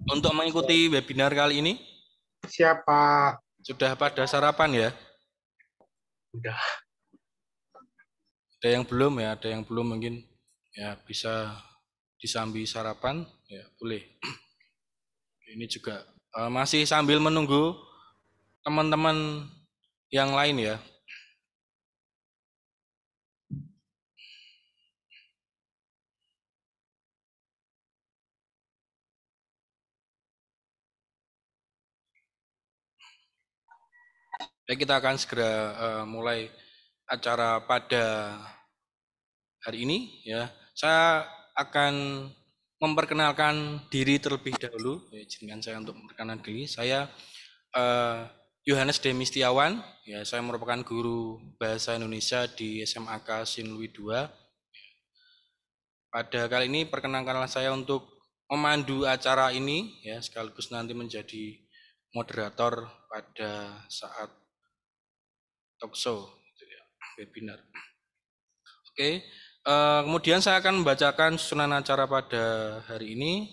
Untuk mengikuti webinar kali ini, Siapa? sudah pada sarapan ya? Udah. Ada yang belum ya, ada yang belum mungkin ya bisa disambi sarapan, ya boleh. Ini juga masih sambil menunggu teman-teman yang lain ya. Ya, kita akan segera mulai acara pada hari ini ya. Saya akan memperkenalkan diri terlebih dahulu. Ya, izinkan saya untuk memperkenalkan diri. Saya eh, Yohanes Demistiawan. Ya, saya merupakan guru bahasa Indonesia di SMAK Sinlui II. Pada kali ini perkenankanlah saya untuk memandu acara ini ya, sekaligus nanti menjadi moderator pada saat talkshow gitu ya, webinar. Oke, kemudian saya akan membacakan susunan acara pada hari ini.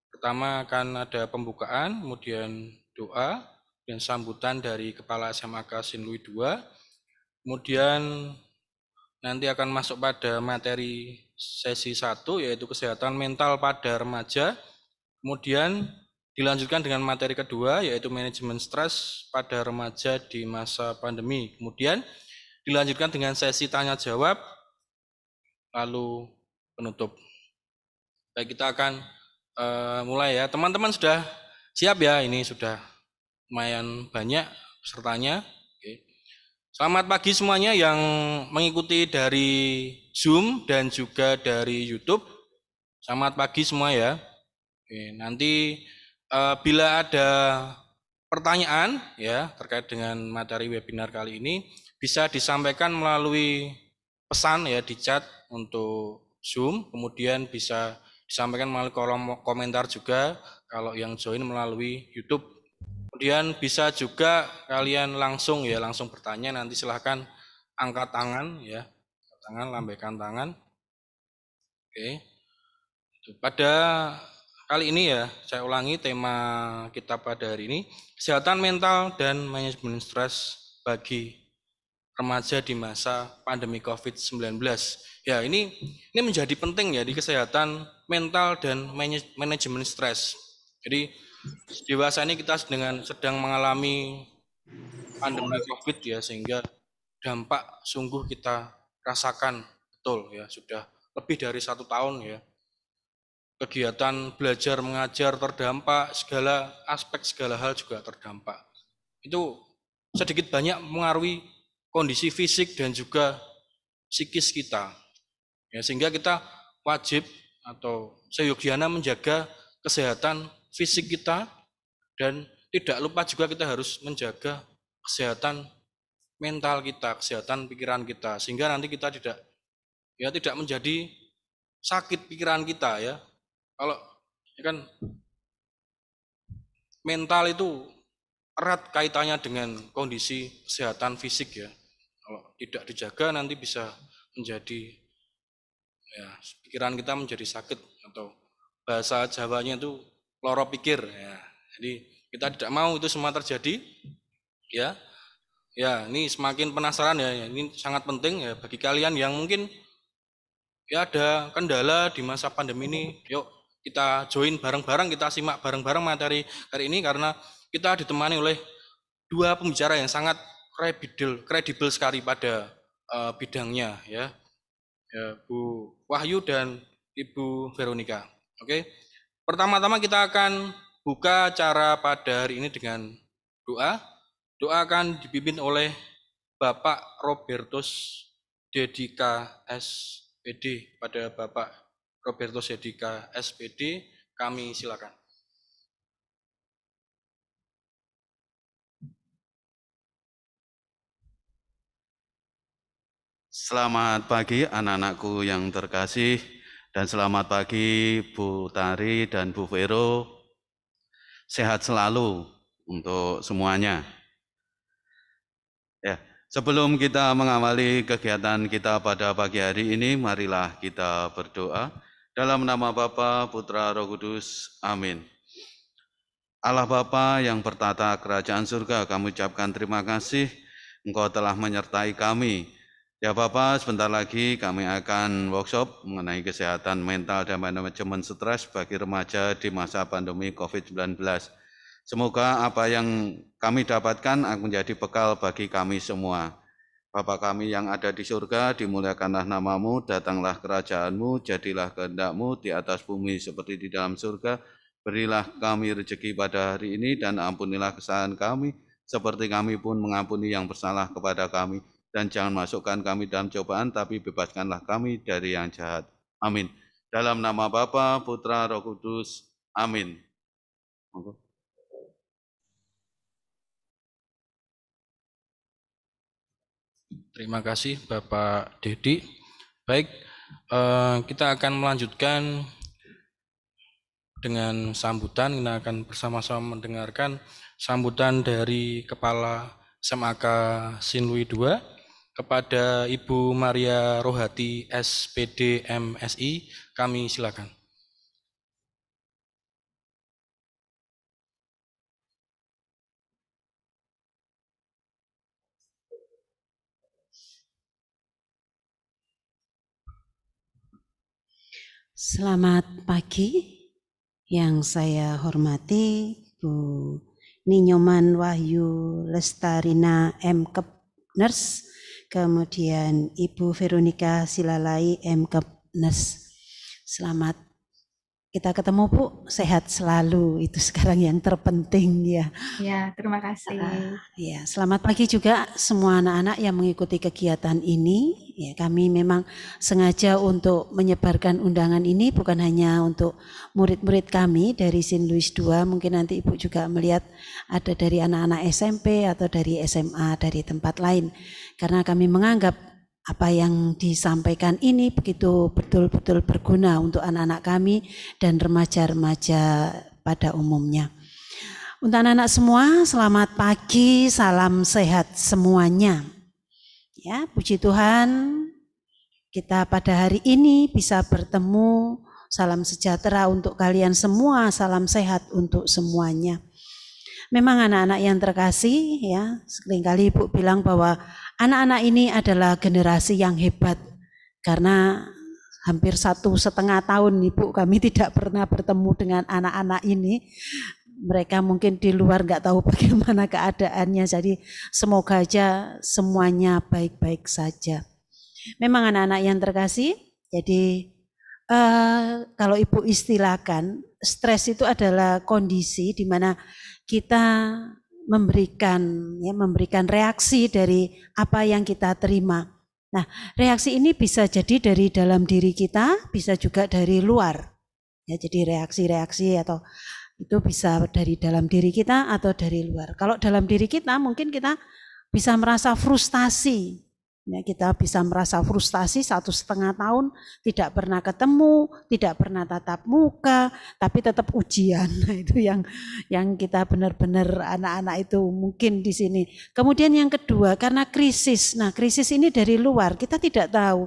Pertama akan ada pembukaan, kemudian doa, dan sambutan dari Kepala SMAK Sinlui II. Kemudian nanti akan masuk pada materi sesi 1, yaitu kesehatan mental pada remaja. Kemudian dilanjutkan dengan materi kedua, yaitu manajemen stres pada remaja di masa pandemi. Kemudian dilanjutkan dengan sesi tanya jawab, lalu penutup. Baik, kita akan mulai ya. Teman-teman sudah siap ya? Ini sudah lumayan banyak pesertanya. Oke. Selamat pagi semuanya yang mengikuti dari Zoom dan juga dari YouTube. Selamat pagi semua ya. Oke, nanti bila ada pertanyaan ya terkait dengan materi webinar kali ini bisa disampaikan melalui pesan ya di chat untuk Zoom, kemudian bisa disampaikan melalui kolom komentar juga kalau yang join melalui YouTube. Kemudian bisa juga kalian langsung ya langsung bertanya, nanti silahkan angkat tangan ya, tangan, lambaikan tangan. Oke. Pada kali ini ya, saya ulangi tema kita pada hari ini, kesehatan mental dan manajemen stres bagi remaja di masa pandemi COVID-19. Ya, ini menjadi penting ya di kesehatan mental dan manajemen stres. Jadi dewasa ini kita sedang mengalami pandemi COVID ya, sehingga dampak sungguh kita rasakan betul ya, sudah lebih dari 1 tahun ya, kegiatan belajar mengajar terdampak, segala aspek segala hal juga terdampak. Itu sedikit banyak mengaruhi kondisi fisik dan juga psikis kita. Ya, sehingga kita wajib atau seyogiana menjaga kesehatan fisik kita, dan tidak lupa juga kita harus menjaga kesehatan mental kita, kesehatan pikiran kita, sehingga nanti kita tidak menjadi sakit pikiran kita ya. Kalau ya kan mental itu erat kaitannya dengan kondisi kesehatan fisik ya. Kalau tidak dijaga nanti bisa menjadi ya, pikiran kita menjadi sakit, atau bahasa Jawanya itu loro pikir ya. Jadi kita tidak mau itu semua terjadi ya. Ya, ini semakin penasaran ya. Ini sangat penting ya bagi kalian yang mungkin ya ada kendala di masa pandemi ini. Yuk kita join bareng-bareng, kita simak bareng-bareng materi hari ini, karena kita ditemani oleh dua pembicara yang sangat kredibel sekali pada bidangnya ya. Ya, Bu Wahyu dan Ibu Veronica. Oke. Pertama-tama kita akan buka acara pada hari ini dengan doa. Doa akan dipimpin oleh Bapak Robertus Dedika SPD. Pada Bapak Robertus Dedika SPD, kami silakan. Selamat pagi anak-anakku yang terkasih, dan selamat pagi Bu Tari dan Bu Vero. Sehat selalu untuk semuanya. Ya, sebelum kita mengawali kegiatan kita pada pagi hari ini, marilah kita berdoa. Dalam nama Bapa, Putra, Roh Kudus. Amin. Allah Bapa yang bertata kerajaan surga, kami ucapkan terima kasih Engkau telah menyertai kami. Ya Bapak, sebentar lagi kami akan workshop mengenai kesehatan mental dan manajemen stres bagi remaja di masa pandemi COVID-19. Semoga apa yang kami dapatkan akan menjadi bekal bagi kami semua. Bapa kami yang ada di surga, dimuliakanlah namamu, datanglah kerajaanmu, jadilah kehendak-mu di atas bumi seperti di dalam surga. Berilah kami rezeki pada hari ini dan ampunilah kesalahan kami, seperti kami pun mengampuni yang bersalah kepada kami. Dan jangan masukkan kami dalam cobaan, tapi bebaskanlah kami dari yang jahat. Amin. Dalam nama Bapa, Putra, Roh Kudus. Amin. Terima kasih Bapak Dedi. Baik, kita akan melanjutkan dengan sambutan. Kita akan bersama-sama mendengarkan sambutan dari Kepala SMAK Sinlui II kepada Ibu Maria Rohati SPD MSI. Kami silakan. Selamat pagi, yang saya hormati Bu Ninyoman Wahyu Lestarina M.Kep Nurse, kemudian Ibu Veronica Silalai M.Kep Nurse. Selamat kita ketemu Bu, sehat selalu, itu sekarang yang terpenting ya. Ya, terima kasih. Ya, selamat pagi juga semua anak-anak yang mengikuti kegiatan ini. Ya, kami memang sengaja untuk menyebarkan undangan ini bukan hanya untuk murid-murid kami dari Saint Louis II, mungkin nanti Ibu juga melihat ada dari anak-anak SMP atau dari SMA dari tempat lain. Karena kami menganggap apa yang disampaikan ini begitu betul-betul berguna untuk anak-anak kami dan remaja-remaja pada umumnya. Untuk anak-anak semua, selamat pagi, salam sehat semuanya. Ya, puji Tuhan, kita pada hari ini bisa bertemu. Salam sejahtera untuk kalian semua, salam sehat untuk semuanya. Memang anak-anak yang terkasih, ya, seringkali Ibu bilang bahwa anak-anak ini adalah generasi yang hebat, karena hampir 1,5 tahun Ibu kami tidak pernah bertemu dengan anak-anak ini. Mereka mungkin di luar nggak tahu bagaimana keadaannya, jadi semoga aja semuanya baik-baik saja. Memang anak-anak yang terkasih, jadi kalau Ibu istilahkan, stres itu adalah kondisi di mana kita memberikan reaksi dari apa yang kita terima. Nah, reaksi ini bisa jadi dari dalam diri kita, bisa juga dari luar. Ya, jadi reaksi-reaksi atau itu bisa dari dalam diri kita atau dari luar. Kalau dalam diri kita mungkin kita bisa merasa frustasi. Ya, kita bisa merasa frustasi 1,5 tahun tidak pernah ketemu, tidak pernah tatap muka, tapi tetap ujian. Nah, itu yang kita benar-benar anak-anak itu mungkin di sini. Kemudian yang kedua, karena krisis. Nah, krisis ini dari luar, kita tidak tahu.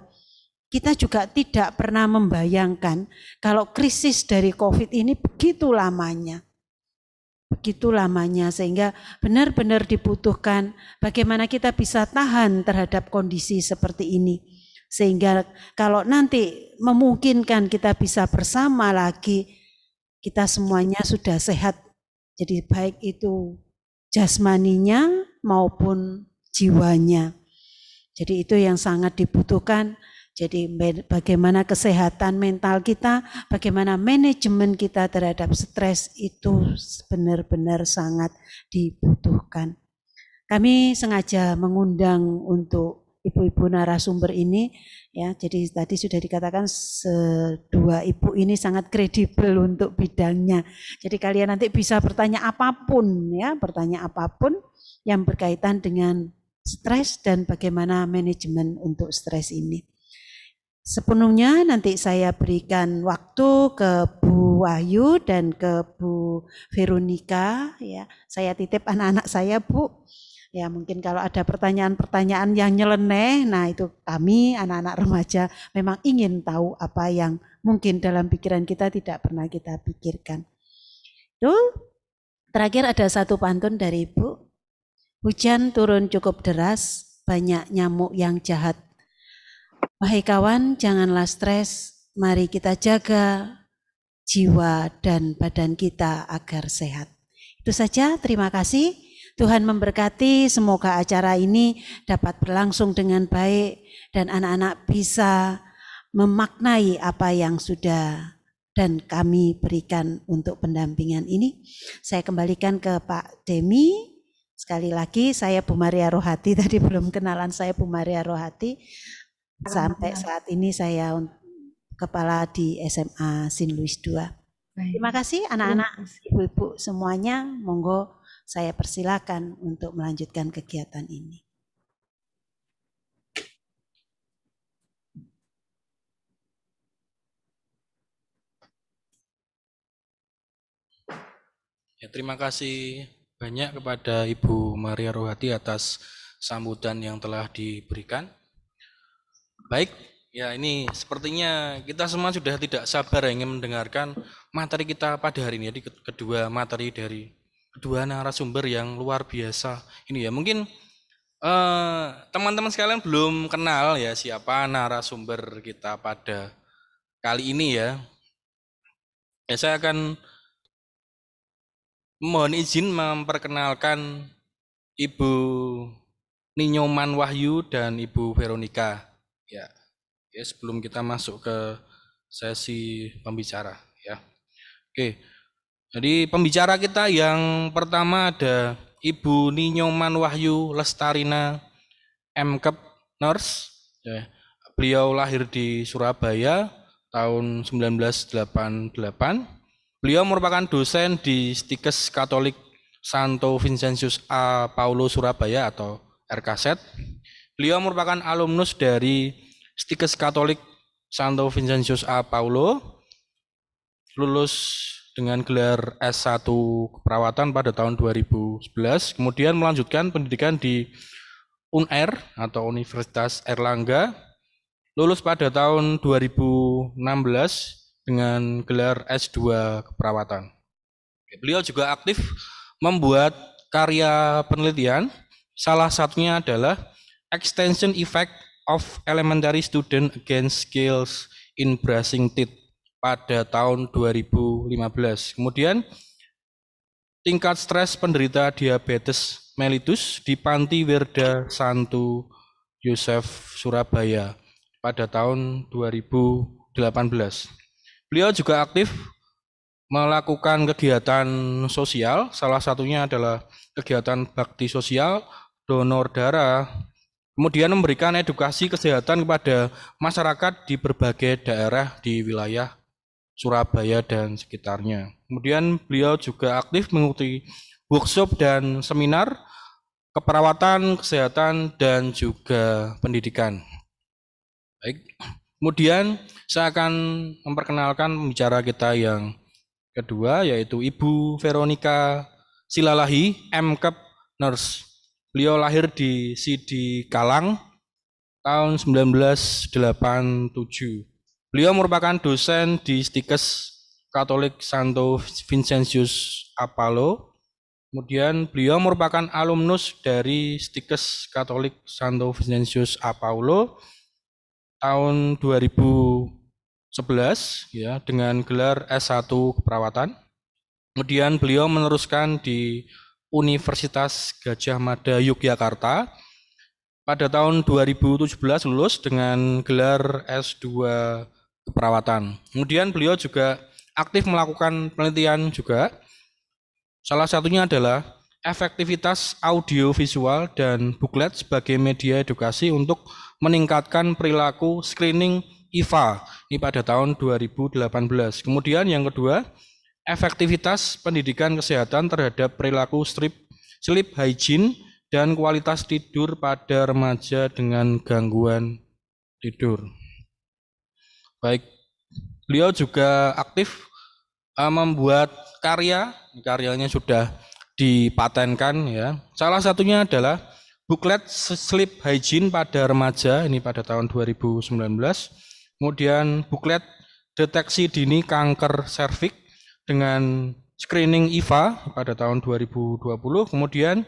Kita juga tidak pernah membayangkan kalau krisis dari COVID ini begitu lamanya. Begitu lamanya, sehingga benar-benar dibutuhkan bagaimana kita bisa tahan terhadap kondisi seperti ini. Sehingga kalau nanti memungkinkan kita bisa bersama lagi, kita semuanya sudah sehat. Jadi baik itu jasmaninya maupun jiwanya. Jadi itu yang sangat dibutuhkan. Jadi bagaimana kesehatan mental kita, bagaimana manajemen kita terhadap stres itu benar-benar sangat dibutuhkan. Kami sengaja mengundang untuk ibu-ibu narasumber ini, ya. Jadi tadi sudah dikatakan dua ibu ini sangat kredibel untuk bidangnya. Jadi kalian nanti bisa bertanya apapun, ya, bertanya apapun yang berkaitan dengan stres dan bagaimana manajemen untuk stres ini. Sepenuhnya nanti saya berikan waktu ke Bu Wahyu dan ke Bu Veronica, ya. Saya titip anak-anak saya, Bu. Ya mungkin kalau ada pertanyaan-pertanyaan yang nyeleneh, nah itu kami anak-anak remaja memang ingin tahu apa yang mungkin dalam pikiran kita tidak pernah kita pikirkan. Itu terakhir ada satu pantun dari Ibu. Hujan turun cukup deras, banyak nyamuk yang jahat. Wahai kawan, janganlah stres, mari kita jaga jiwa dan badan kita agar sehat. Itu saja, terima kasih. Tuhan memberkati, semoga acara ini dapat berlangsung dengan baik dan anak-anak bisa memaknai apa yang sudah dan kami berikan untuk pendampingan ini. Saya kembalikan ke Pak Demi. Sekali lagi saya Bu Maria Rohati, tadi belum kenalan saya Bu Maria Rohati. Sampai saat ini saya kepala di SMA Sin Luis II. Terima kasih anak-anak, ibu-ibu semuanya, monggo saya persilakan untuk melanjutkan kegiatan ini. Ya, terima kasih banyak kepada Ibu Maria Rohati atas sambutan yang telah diberikan. Baik, ya ini sepertinya kita semua sudah tidak sabar ingin mendengarkan materi kita pada hari ini. Jadi kedua materi dari kedua narasumber yang luar biasa ini ya. Mungkin teman-teman sekalian belum kenal ya siapa narasumber kita pada kali ini ya. Ya saya akan mohon izin memperkenalkan Ibu Ninyoman Wahyu dan Ibu Veronica. Ya, sebelum kita masuk ke sesi pembicara ya. Oke. Jadi pembicara kita yang pertama ada Ibu Ninyoman Wahyu Lestarina M.Kep Nurse. Ya. Beliau lahir di Surabaya tahun 1988. Beliau merupakan dosen di Stikes Katolik Santo Vincentius A. Paulo Surabaya atau RKZ. Beliau merupakan alumnus dari Stikes Katolik Santo Vincentius A. Paulo, lulus dengan gelar S1 keperawatan pada tahun 2011, kemudian melanjutkan pendidikan di UNER atau Universitas Airlangga, lulus pada tahun 2016 dengan gelar S2 keperawatan. Beliau juga aktif membuat karya penelitian, salah satunya adalah Extension Effect of Elementary Student Against Skills in Brushing Teeth pada tahun 2015. Kemudian tingkat stres penderita diabetes mellitus di Panti Werda Santo Yosef Surabaya pada tahun 2018. Beliau juga aktif melakukan kegiatan sosial, salah satunya adalah kegiatan bakti sosial, donor darah, kemudian memberikan edukasi kesehatan kepada masyarakat di berbagai daerah di wilayah Surabaya dan sekitarnya. Kemudian beliau juga aktif mengikuti workshop dan seminar keperawatan, kesehatan, dan juga pendidikan. Baik. Kemudian saya akan memperkenalkan pembicara kita yang kedua, yaitu Ibu Veronica Silalahi, M.Kep Nurse. Beliau lahir di Sidi Kalang tahun 1987. Beliau merupakan dosen di Stikes Katolik Santo Vincentius A. Paulo. Kemudian beliau merupakan alumnus dari Stikes Katolik Santo Vincentius A. Paulo tahun 2011 ya dengan gelar S1 keperawatan. Kemudian beliau meneruskan di Universitas Gadjah Mada Yogyakarta. Pada tahun 2017 lulus dengan gelar S2 keperawatan. Kemudian beliau juga aktif melakukan penelitian juga. Salah satunya adalah efektivitas audiovisual dan buklet sebagai media edukasi untuk meningkatkan perilaku screening IVA ini pada tahun 2018. Kemudian yang kedua, efektivitas pendidikan kesehatan terhadap perilaku sleep hygiene dan kualitas tidur pada remaja dengan gangguan tidur. Baik, beliau juga aktif membuat karyanya sudah dipatenkan ya. Salah satunya adalah buklet sleep hygiene pada remaja ini pada tahun 2019. Kemudian buklet deteksi dini kanker serviks dengan screening IVA pada tahun 2020. Kemudian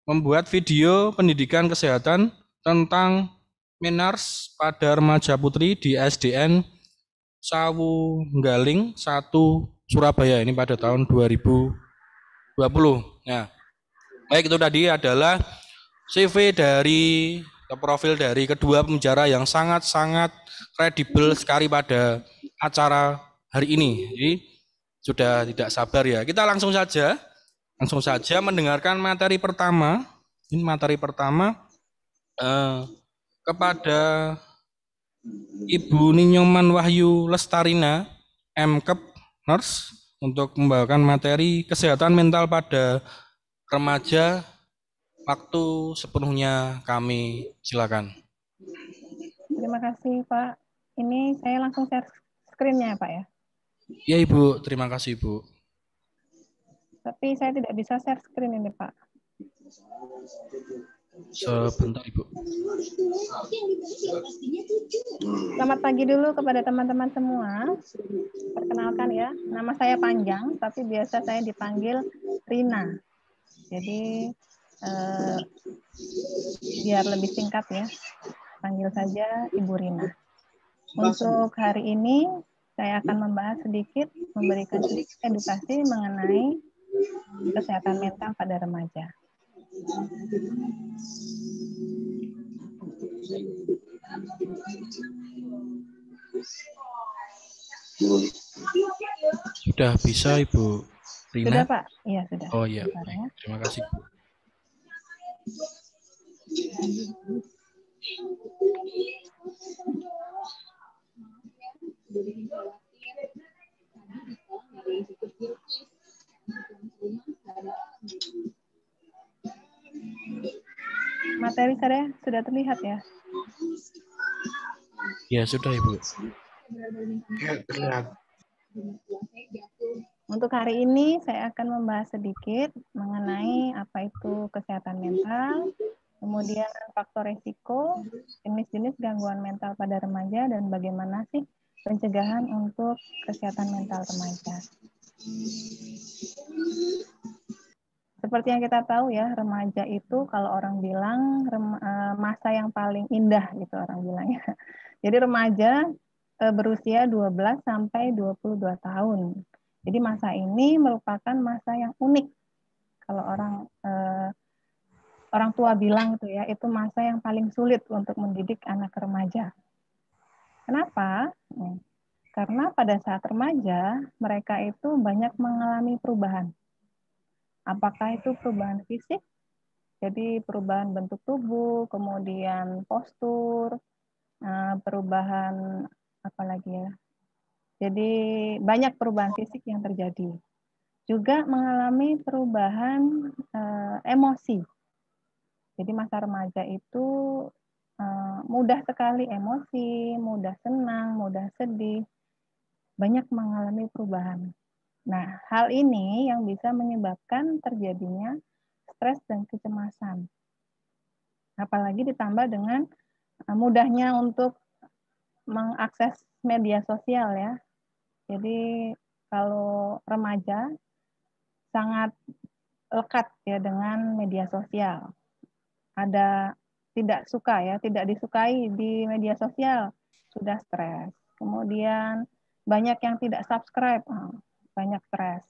membuat video pendidikan kesehatan tentang MENARS pada remaja putri di SDN Sawunggaling 1 Surabaya ini pada tahun 2020. Nah, baik itu tadi adalah CV dari profil dari kedua pembicara yang sangat-sangat kredibel sekali pada acara hari ini. Jadi sudah tidak sabar ya. Kita langsung saja mendengarkan materi pertama. Ini materi pertama kepada Ibu Ninyoman Wahyu Lestarina, MKep Nurse, untuk membawakan materi kesehatan mental pada remaja. Waktu sepenuhnya kami silakan. Terima kasih Pak. Ini saya langsung share screen-nya ya Pak ya. Ya Ibu, terima kasih Ibu. Tapi saya tidak bisa share screen ini Pak. Sebentar Ibu. Selamat pagi dulu kepada teman-teman semua. Perkenalkan ya, nama saya panjang, tapi biasa saya dipanggil Rina. Jadi biar lebih singkat ya, panggil saja Ibu Rina. Untuk hari ini saya akan membahas sedikit, memberikan sedikit edukasi mengenai kesehatan mental pada remaja. Sudah bisa Ibu Rina? Sudah Pak? Iya sudah. Oh iya, Bentar, terima kasih Bu. Materi saya sudah terlihat ya? Ya sudah Ibu. Ya, terlihat. Untuk hari ini saya akan membahas sedikit mengenai apa itu kesehatan mental, kemudian faktor resiko, jenis-jenis gangguan mental pada remaja, dan bagaimana sih pencegahan untuk kesehatan mental remaja. Seperti yang kita tahu ya, remaja itu kalau orang bilang masa yang paling indah gitu orang bilangnya. Jadi remaja berusia 12 sampai 22 tahun. Jadi masa ini merupakan masa yang unik. Kalau orang tua bilang itu ya, itu masa yang paling sulit untuk mendidik anak remaja. Kenapa? Karena pada saat remaja mereka itu banyak mengalami perubahan. Apakah itu perubahan fisik? Jadi perubahan bentuk tubuh, kemudian postur, perubahan apa lagi ya? Jadi banyak perubahan fisik yang terjadi. Juga mengalami perubahan emosi. Jadi masa remaja itu mudah sekali emosi, mudah senang, mudah sedih, banyak mengalami perubahan. Nah, hal ini yang bisa menyebabkan terjadinya stres dan kecemasan. Apalagi ditambah dengan mudahnya untuk mengakses media sosial ya. Jadi kalau remaja sangat lekat ya dengan media sosial. Ada tidak suka ya, tidak disukai di media sosial, sudah stres. Kemudian banyak yang tidak subscribe, banyak stres.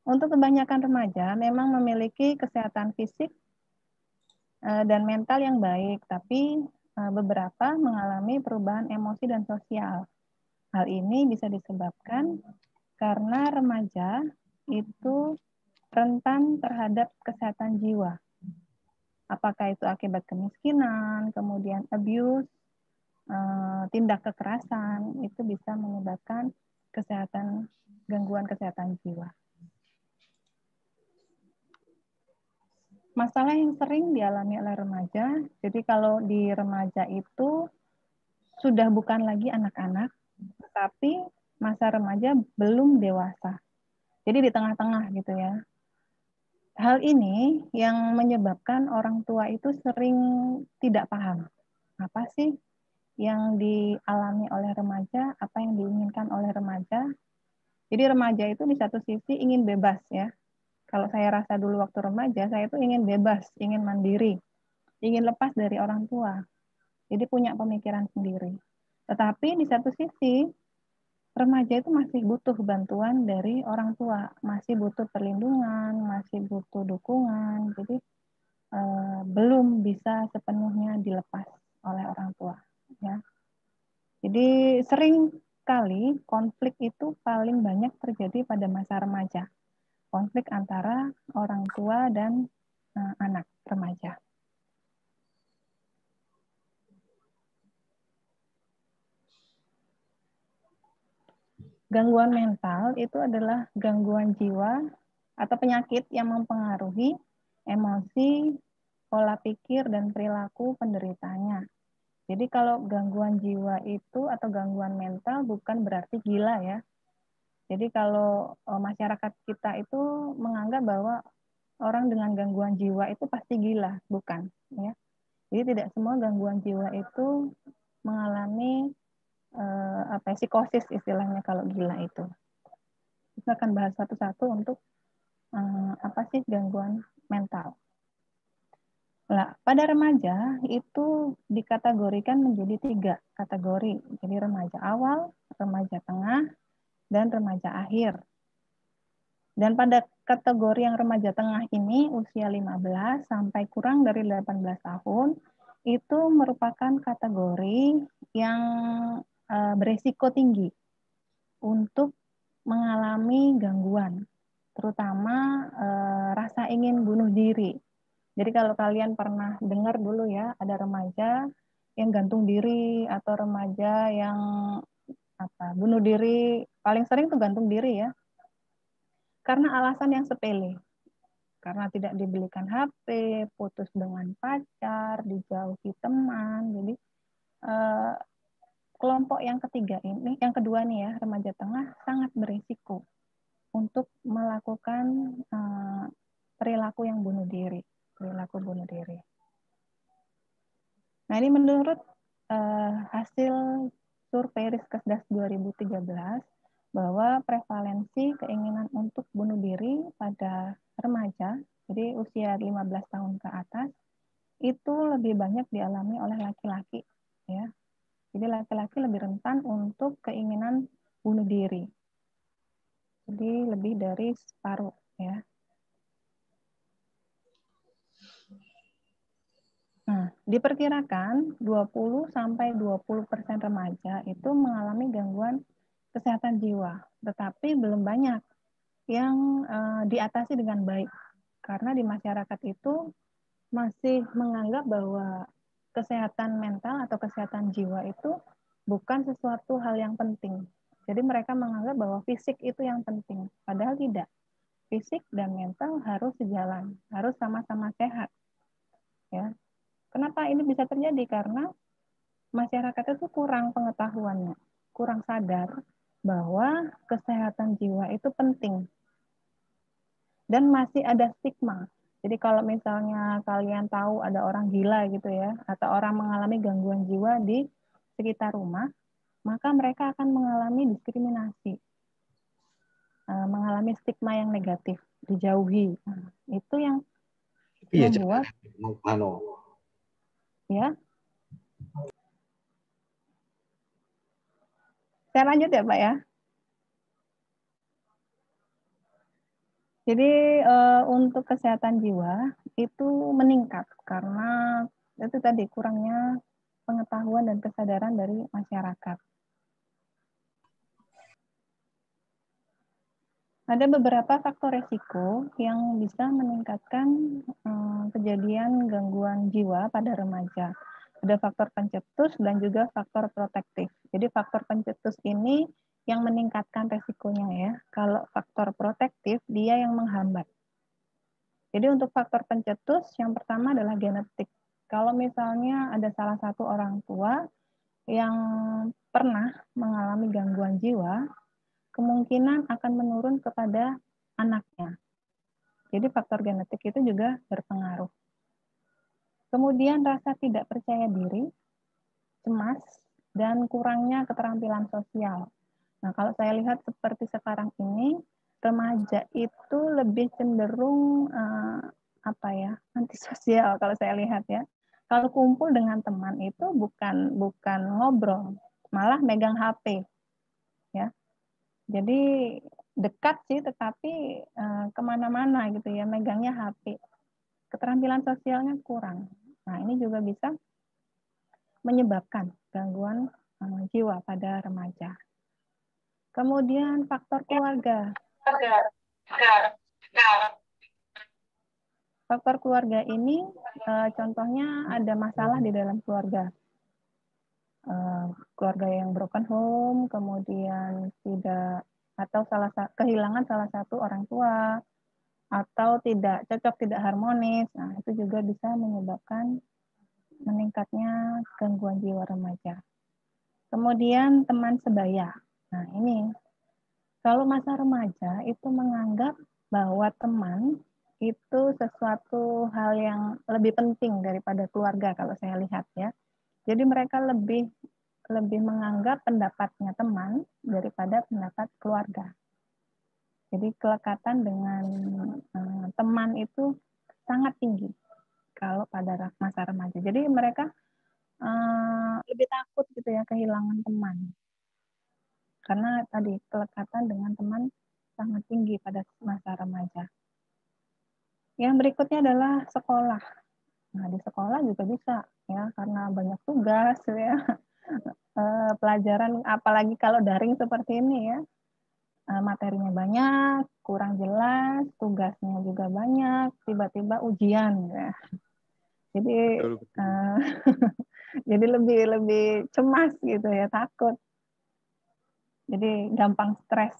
Untuk kebanyakan remaja memang memiliki kesehatan fisik dan mental yang baik, tapi beberapa mengalami perubahan emosi dan sosial. Hal ini bisa disebabkan karena remaja itu rentan terhadap kesehatan jiwa. Apakah itu akibat kemiskinan, kemudian abuse, tindak kekerasan, itu bisa menyebabkan gangguan kesehatan jiwa. Masalah yang sering dialami oleh remaja, jadi kalau di remaja itu sudah bukan lagi anak-anak, tetapi masa remaja belum dewasa. Jadi di tengah-tengah gitu ya. Hal ini yang menyebabkan orang tua itu sering tidak paham. Apa sih yang dialami oleh remaja, apa yang diinginkan oleh remaja. Jadi remaja itu di satu sisi ingin bebas ya. Kalau saya rasa dulu waktu remaja, saya itu ingin bebas, ingin mandiri, ingin lepas dari orang tua. Jadi punya pemikiran sendiri. Tetapi di satu sisi, remaja itu masih butuh bantuan dari orang tua, masih butuh perlindungan, masih butuh dukungan. Jadi belum bisa sepenuhnya dilepas oleh orang tua. Ya. Jadi sering kali konflik itu paling banyak terjadi pada masa remaja. Konflik antara orang tua dan anak remaja. Gangguan mental itu adalah gangguan jiwa atau penyakit yang mempengaruhi emosi, pola pikir, dan perilaku penderitanya. Jadi kalau gangguan jiwa itu atau gangguan mental bukan berarti gila ya. Jadi kalau masyarakat kita itu menganggap bahwa orang dengan gangguan jiwa itu pasti gila, bukan ya. Jadi tidak semua gangguan jiwa itu mengalami psikosis istilahnya kalau gila itu. Kita akan bahas satu-satu untuk apa sih gangguan mental. Nah, pada remaja itu dikategorikan menjadi 3 kategori. Jadi remaja awal, remaja tengah, dan remaja akhir. Dan pada kategori yang remaja tengah ini usia 15 sampai kurang dari 18 tahun itu merupakan kategori yang beresiko tinggi untuk mengalami gangguan, terutama rasa ingin bunuh diri. Jadi kalau kalian pernah dengar dulu ya, ada remaja yang gantung diri atau remaja yang bunuh diri, paling sering tuh gantung diri ya. Karena alasan yang sepele. Karena tidak dibelikan HP, putus dengan pacar, dijauhi teman. Jadi kelompok yang ketiga ini, yang kedua nih ya, remaja tengah sangat berisiko untuk melakukan perilaku yang bunuh diri, perilaku bunuh diri. Nah ini menurut hasil survei Riskesdas 2013 bahwa prevalensi keinginan untuk bunuh diri pada remaja, jadi usia 15 tahun ke atas, itu lebih banyak dialami oleh laki-laki, ya. Jadi laki-laki lebih rentan untuk keinginan bunuh diri. Jadi lebih dari separuh, ya. Nah, diperkirakan 20-20% remaja itu mengalami gangguan kesehatan jiwa, tetapi belum banyak yang diatasi dengan baik. Karena di masyarakat itu masih menganggap bahwa kesehatan mental atau kesehatan jiwa itu bukan sesuatu hal yang penting. Jadi mereka menganggap bahwa fisik itu yang penting, padahal tidak. Fisik dan mental harus sejalan, harus sama-sama sehat. Ya. Kenapa ini bisa terjadi? Karena masyarakat itu kurang pengetahuannya, kurang sadar bahwa kesehatan jiwa itu penting. Dan masih ada stigma. Jadi kalau misalnya kalian tahu ada orang gila gitu ya, atau orang mengalami gangguan jiwa di sekitar rumah, maka mereka akan mengalami diskriminasi, mengalami stigma yang negatif, dijauhi. Nah, itu yang membuat ya. Saya lanjut ya Pak ya. Jadi untuk kesehatan jiwa itu meningkat karena itu tadi kurangnya pengetahuan dan kesadaran dari masyarakat. Ada beberapa faktor resiko yang bisa meningkatkan kejadian gangguan jiwa pada remaja. Ada faktor pencetus dan juga faktor protektif. Jadi faktor pencetus ini yang meningkatkan resikonya ya. Kalau faktor protektif dia yang menghambat. Jadi untuk faktor pencetus yang pertama adalah genetik. Kalau misalnya ada salah satu orang tua yang pernah mengalami gangguan jiwa, kemungkinan akan menurun kepada anaknya. Jadi faktor genetik itu juga berpengaruh. Kemudian rasa tidak percaya diri, cemas, dan kurangnya keterampilan sosial. Nah, kalau saya lihat seperti sekarang ini, remaja itu lebih cenderung antisosial kalau saya lihat ya. Kalau kumpul dengan teman itu bukan ngobrol, malah megang HP ya. Jadi dekat sih, tetapi kemana-mana gitu ya, megangnya HP. Keterampilan sosialnya kurang. Nah, ini juga bisa menyebabkan gangguan jiwa pada remaja. Kemudian faktor keluarga. Faktor keluarga ini contohnya ada masalah di dalam keluarga. Keluarga yang broken home, kemudian kehilangan salah satu orang tua, atau tidak cocok, tidak harmonis. Nah, itu juga bisa menyebabkan meningkatnya gangguan jiwa remaja. Kemudian teman sebaya. Nah, ini kalau masa remaja itu menganggap bahwa teman itu sesuatu hal yang lebih penting daripada keluarga kalau saya lihat ya. Jadi mereka lebih menganggap pendapatnya teman daripada pendapat keluarga. Jadi kelekatan dengan teman itu sangat tinggi kalau pada masa remaja. Jadi mereka lebih takut gitu ya kehilangan teman. Karena tadi kelekatan dengan teman sangat tinggi pada masa remaja. Yang berikutnya adalah sekolah. Nah, di sekolah juga bisa ya, karena banyak tugas ya. Pelajaran apalagi kalau daring seperti ini ya. Materinya banyak, kurang jelas, tugasnya juga banyak, tiba-tiba ujian ya. Jadi jadi lebih cemas gitu ya, takut. Jadi gampang stres.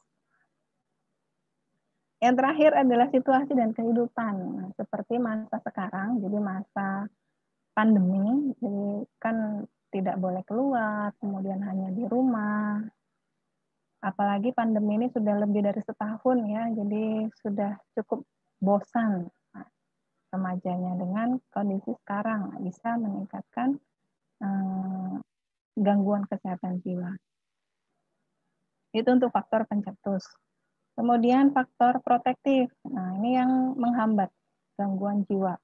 Yang terakhir adalah situasi dan kehidupan. Nah, seperti masa sekarang, jadi masa pandemi, jadi kan tidak boleh keluar, kemudian hanya di rumah. Apalagi pandemi ini sudah lebih dari setahun ya, jadi sudah cukup bosan remajanya dengan kondisi sekarang, bisa meningkatkan gangguan kesehatan jiwa. Itu untuk faktor pencetus. Kemudian faktor protektif. Nah, ini yang menghambat gangguan jiwa.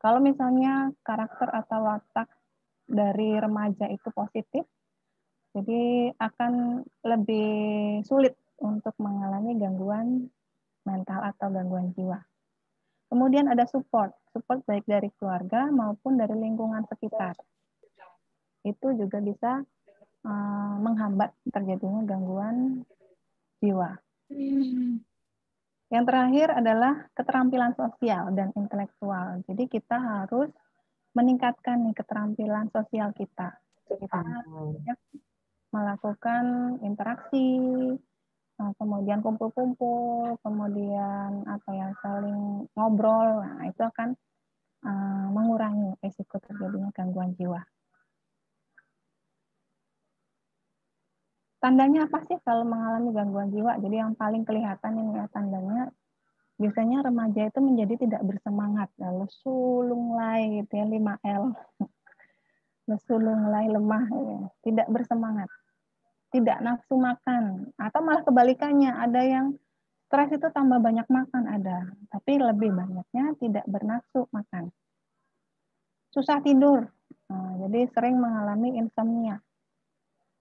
Kalau misalnya karakter atau watak dari remaja itu positif, jadi akan lebih sulit untuk mengalami gangguan mental atau gangguan jiwa. Kemudian ada support baik dari keluarga maupun dari lingkungan sekitar. Itu juga bisa menghambat terjadinya gangguan jiwa. Yang terakhir adalah keterampilan sosial dan intelektual. Jadi kita harus meningkatkan nih keterampilan sosial kita. Kita melakukan interaksi, kemudian kumpul-kumpul, kemudian saling ngobrol. Nah, itu akan mengurangi risiko terjadinya gangguan jiwa. Tandanya apa sih kalau mengalami gangguan jiwa? Jadi yang paling kelihatan ini ya tandanya, biasanya remaja itu menjadi tidak bersemangat, lalu sulunglai gitu ya, 5L. Sulunglai, lemah, ya. Tidak bersemangat, tidak nafsu makan, atau malah kebalikannya, ada yang stres itu tambah banyak makan ada, tapi lebih banyaknya tidak bernafsu makan. Susah tidur, jadi sering mengalami insomnia,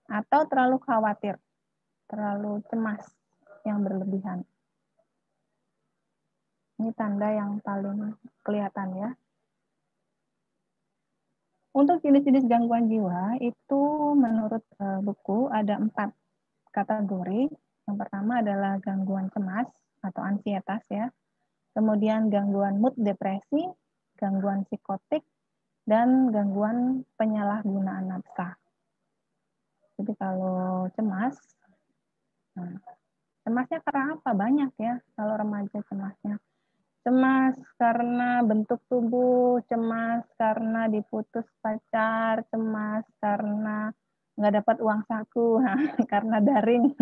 atau terlalu khawatir, terlalu cemas yang berlebihan. Ini tanda yang paling kelihatan ya. Untuk jenis-jenis gangguan jiwa itu menurut buku ada 4 kategori. Yang pertama adalah gangguan cemas atau ansietas ya. Kemudian gangguan mood depresi, gangguan psikotik, dan gangguan penyalahgunaan nafsa. Jadi kalau cemas, cemasnya karena apa? Banyak ya kalau remaja cemasnya. Cemas karena bentuk tubuh, cemas karena diputus pacar, cemas karena nggak dapat uang saku, karena daring.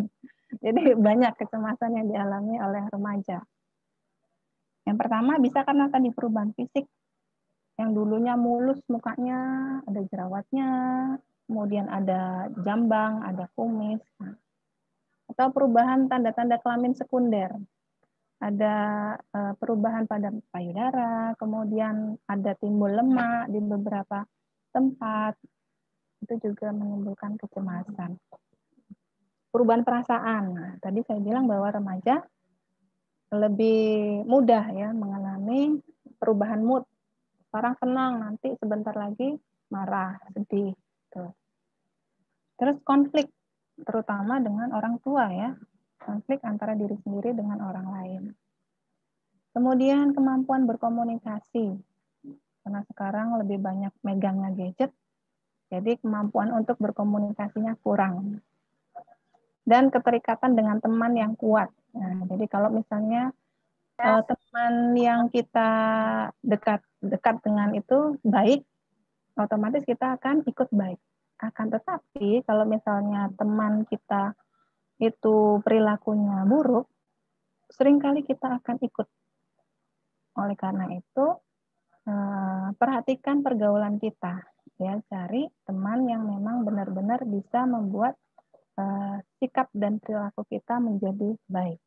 Jadi banyak kecemasan yang dialami oleh remaja. Yang pertama bisa karena tadi perubahan fisik. Yang dulunya mulus mukanya, ada jerawatnya, kemudian ada jambang, ada kumis. Atau perubahan tanda-tanda kelamin sekunder. Ada perubahan pada payudara, kemudian ada timbul lemak di beberapa tempat. Itu juga menimbulkan kecemasan. Perubahan perasaan. Nah, tadi saya bilang bahwa remaja lebih mudah ya mengalami perubahan mood. Sekarang senang, nanti sebentar lagi marah, sedih. Tuh. Terus konflik, terutama dengan orang tua ya. Konflik antara diri sendiri dengan orang lain. Kemudian kemampuan berkomunikasi. Karena sekarang lebih banyak megangnya gadget, jadi kemampuan untuk berkomunikasinya kurang. Dan keterikatan dengan teman yang kuat. Nah, jadi kalau misalnya teman yang kita dekat dengan itu baik, otomatis kita akan ikut baik. Akan tetapi kalau misalnya teman kita itu perilakunya buruk, seringkali kita akan ikut. Oleh karena itu, perhatikan pergaulan kita. Ya, cari teman yang memang benar-benar bisa membuat sikap dan perilaku kita menjadi baik.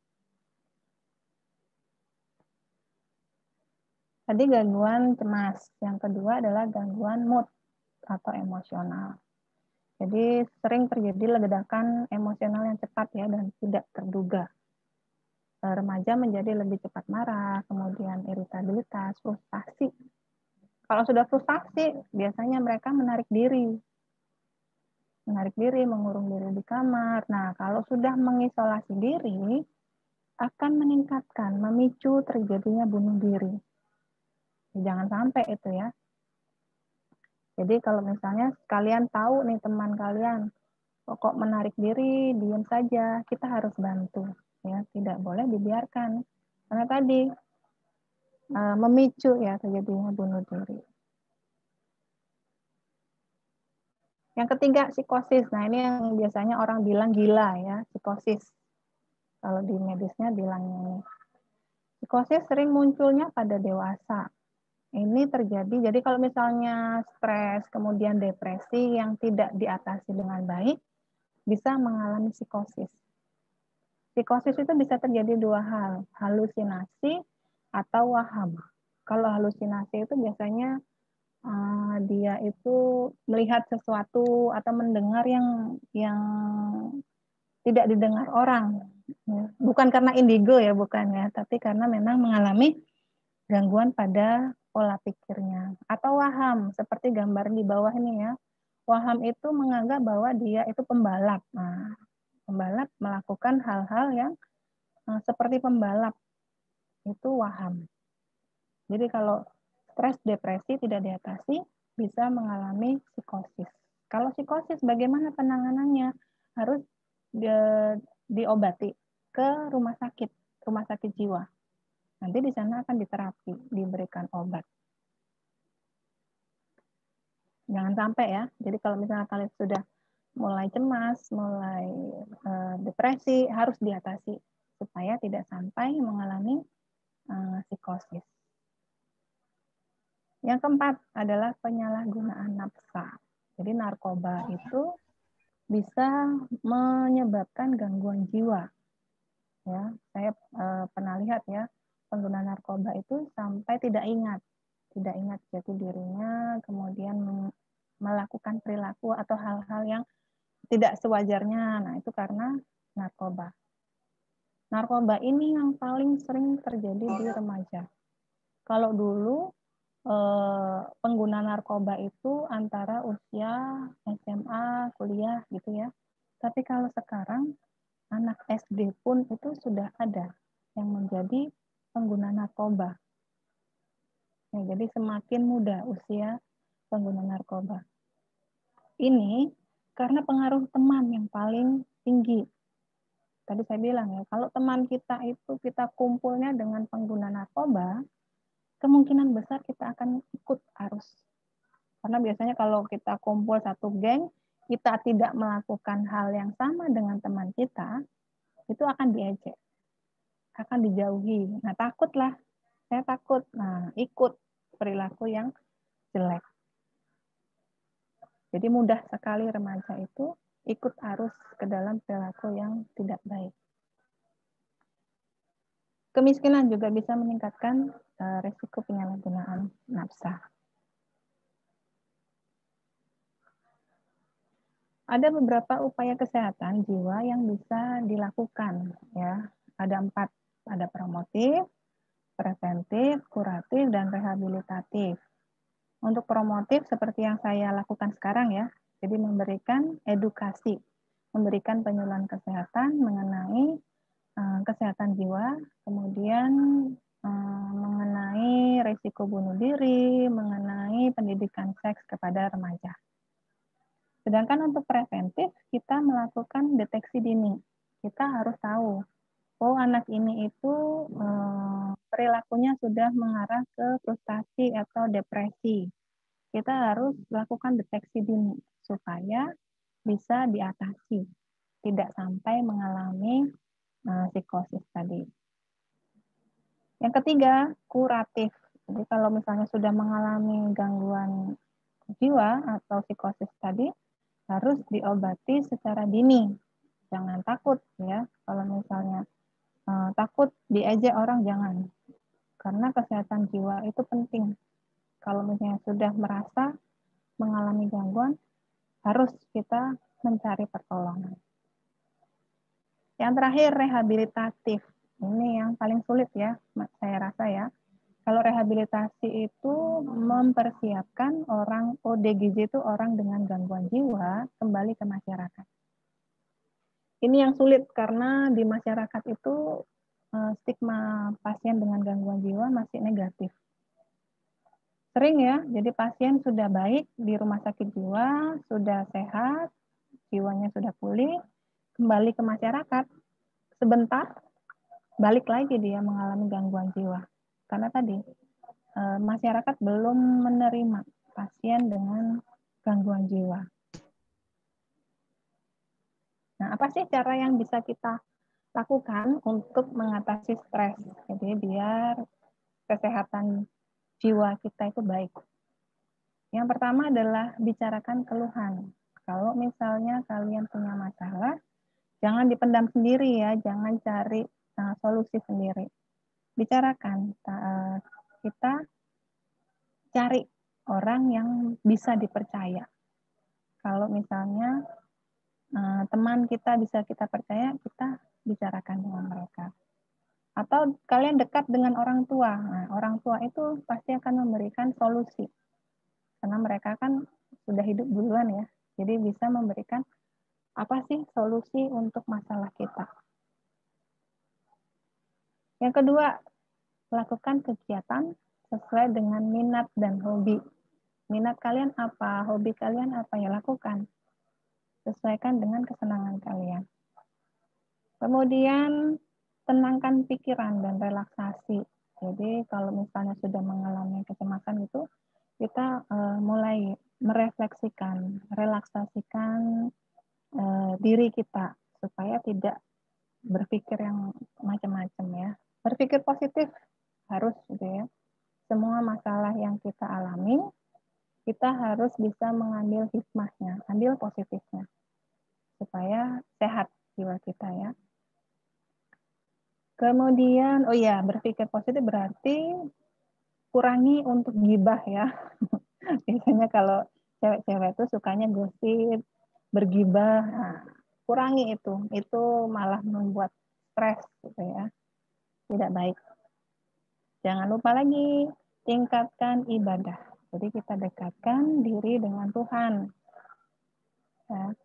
Tadi gangguan cemas. Yang kedua adalah gangguan mood atau emosional. Jadi sering terjadi ledakan emosional yang cepat ya dan tidak terduga. Remaja menjadi lebih cepat marah, kemudian iritabilitas, frustasi. Kalau sudah frustasi, biasanya mereka menarik diri, mengurung diri di kamar. Nah, kalau sudah mengisolasi diri, akan meningkatkan, memicu terjadinya bunuh diri. Jangan sampai itu ya. Jadi kalau misalnya kalian tahu nih teman kalian, kok menarik diri, diam saja, kita harus bantu. Ya, tidak boleh dibiarkan. Karena tadi memicu ya terjadinya bunuh diri. Yang ketiga, psikosis. Nah, ini yang biasanya orang bilang gila ya, psikosis. Kalau di medisnya bilangnya ini. Psikosis sering munculnya pada dewasa. Ini terjadi, jadi kalau misalnya stres, kemudian depresi yang tidak diatasi dengan baik, bisa mengalami psikosis. Psikosis itu bisa terjadi dua hal, halusinasi atau waham. Kalau halusinasi itu biasanya dia itu melihat sesuatu atau mendengar yang tidak didengar orang, bukan karena indigo ya, bukan ya, tapi karena memang mengalami gangguan pada pola pikirnya. Atau waham, seperti gambar di bawah ini ya, waham itu menganggap bahwa dia itu pembalap. Nah, pembalap melakukan hal-hal yang seperti pembalap, itu waham. Jadi kalau stres, depresi tidak diatasi, bisa mengalami psikosis. Kalau psikosis, bagaimana penanganannya? Harus diobati ke rumah sakit jiwa. Nanti di sana akan diterapi, diberikan obat. Jangan sampai ya. Jadi kalau misalnya kalian sudah mulai cemas, mulai depresi, harus diatasi supaya tidak sampai mengalami psikosis. Yang keempat adalah penyalahgunaan nafsa. Jadi narkoba itu bisa menyebabkan gangguan jiwa. Ya, saya pernah lihat ya, pengguna narkoba itu sampai tidak ingat jati dirinya, kemudian melakukan perilaku atau hal-hal yang tidak sewajarnya. Nah, itu karena narkoba. Narkoba ini yang paling sering terjadi di remaja. Kalau dulu pengguna narkoba itu antara usia SMA, kuliah gitu ya. Tapi kalau sekarang anak SD pun itu sudah ada yang menjadi pengguna narkoba. Ya, jadi semakin muda usia pengguna narkoba. Ini karena pengaruh teman yang paling tinggi. Tadi saya bilang ya, kalau teman kita itu kita kumpulnya dengan pengguna narkoba, kemungkinan besar kita akan ikut arus. Karena biasanya kalau kita kumpul satu geng, kita tidak melakukan hal yang sama dengan teman kita, itu akan diejek, akan dijauhi. Nah, takutlah, saya takut. Nah, ikut perilaku yang jelek. Jadi mudah sekali remaja itu ikut arus ke dalam perilaku yang tidak baik. Kemiskinan juga bisa meningkatkan risiko penyalahgunaan nafsa. Ada beberapa upaya kesehatan jiwa yang bisa dilakukan, ya. Ada 4, ada promotif, preventif, kuratif, dan rehabilitatif. Untuk promotif seperti yang saya lakukan sekarang ya, jadi memberikan edukasi, memberikan penyuluhan kesehatan mengenai kesehatan jiwa, kemudian mengenai risiko bunuh diri, mengenai pendidikan seks kepada remaja. Sedangkan untuk preventif, kita melakukan deteksi dini. Kita harus tahu, oh anak ini itu perilakunya sudah mengarah ke frustasi atau depresi. Kita harus lakukan deteksi dini supaya bisa diatasi, tidak sampai mengalami psikosis tadi. Yang ketiga, kuratif. Jadi kalau misalnya sudah mengalami gangguan jiwa atau psikosis tadi, harus diobati secara dini. Jangan takut ya. Kalau misalnya takut diejek orang, jangan. Karena kesehatan jiwa itu penting. Kalau misalnya sudah merasa mengalami gangguan, harus kita mencari pertolongan. Yang terakhir, rehabilitatif. Ini yang paling sulit ya, saya rasa ya. Kalau rehabilitasi itu mempersiapkan orang ODGJ itu orang dengan gangguan jiwa kembali ke masyarakat. Ini yang sulit karena di masyarakat itu stigma pasien dengan gangguan jiwa masih negatif. Sering ya, jadi pasien sudah baik di rumah sakit jiwa, sudah sehat, jiwanya sudah pulih, kembali ke masyarakat. Sebentar, balik lagi dia mengalami gangguan jiwa. Karena tadi masyarakat belum menerima pasien dengan gangguan jiwa. Nah, apa sih cara yang bisa kita lakukan untuk mengatasi stres? Jadi biar kesehatan jiwa kita itu baik. Yang pertama adalah bicarakan keluhan. Kalau misalnya kalian punya masalah, jangan dipendam sendiri ya, jangan cari solusi sendiri. Bicarakan, kita cari orang yang bisa dipercaya. Kalau misalnya teman kita bisa kita percaya, kita bicarakan dengan mereka. Atau kalian dekat dengan orang tua. Nah, orang tua itu pasti akan memberikan solusi. Karena mereka kan sudah hidup duluan ya. Jadi bisa memberikan apa sih solusi untuk masalah kita. Yang kedua, lakukan kegiatan sesuai dengan minat dan hobi. Minat kalian apa? Hobi kalian apa? Ya lakukan. Sesuaikan dengan kesenangan kalian. Kemudian tenangkan pikiran dan relaksasi. Jadi kalau misalnya sudah mengalami kecemasan itu, kita mulai merefleksikan, relaksasikan diri kita supaya tidak berpikir yang macam-macam ya. Berpikir positif harus gitu ya. Semua masalah yang kita alami, kita harus bisa mengambil hikmahnya, ambil positifnya supaya sehat jiwa kita ya. Kemudian, oh ya, berpikir positif berarti kurangi untuk gibah ya. Biasanya kalau cewek-cewek itu sukanya gosip, bergibah, nah, kurangi itu malah membuat stres gitu ya, tidak baik. Jangan lupa lagi tingkatkan ibadah. Jadi kita dekatkan diri dengan Tuhan. Ya.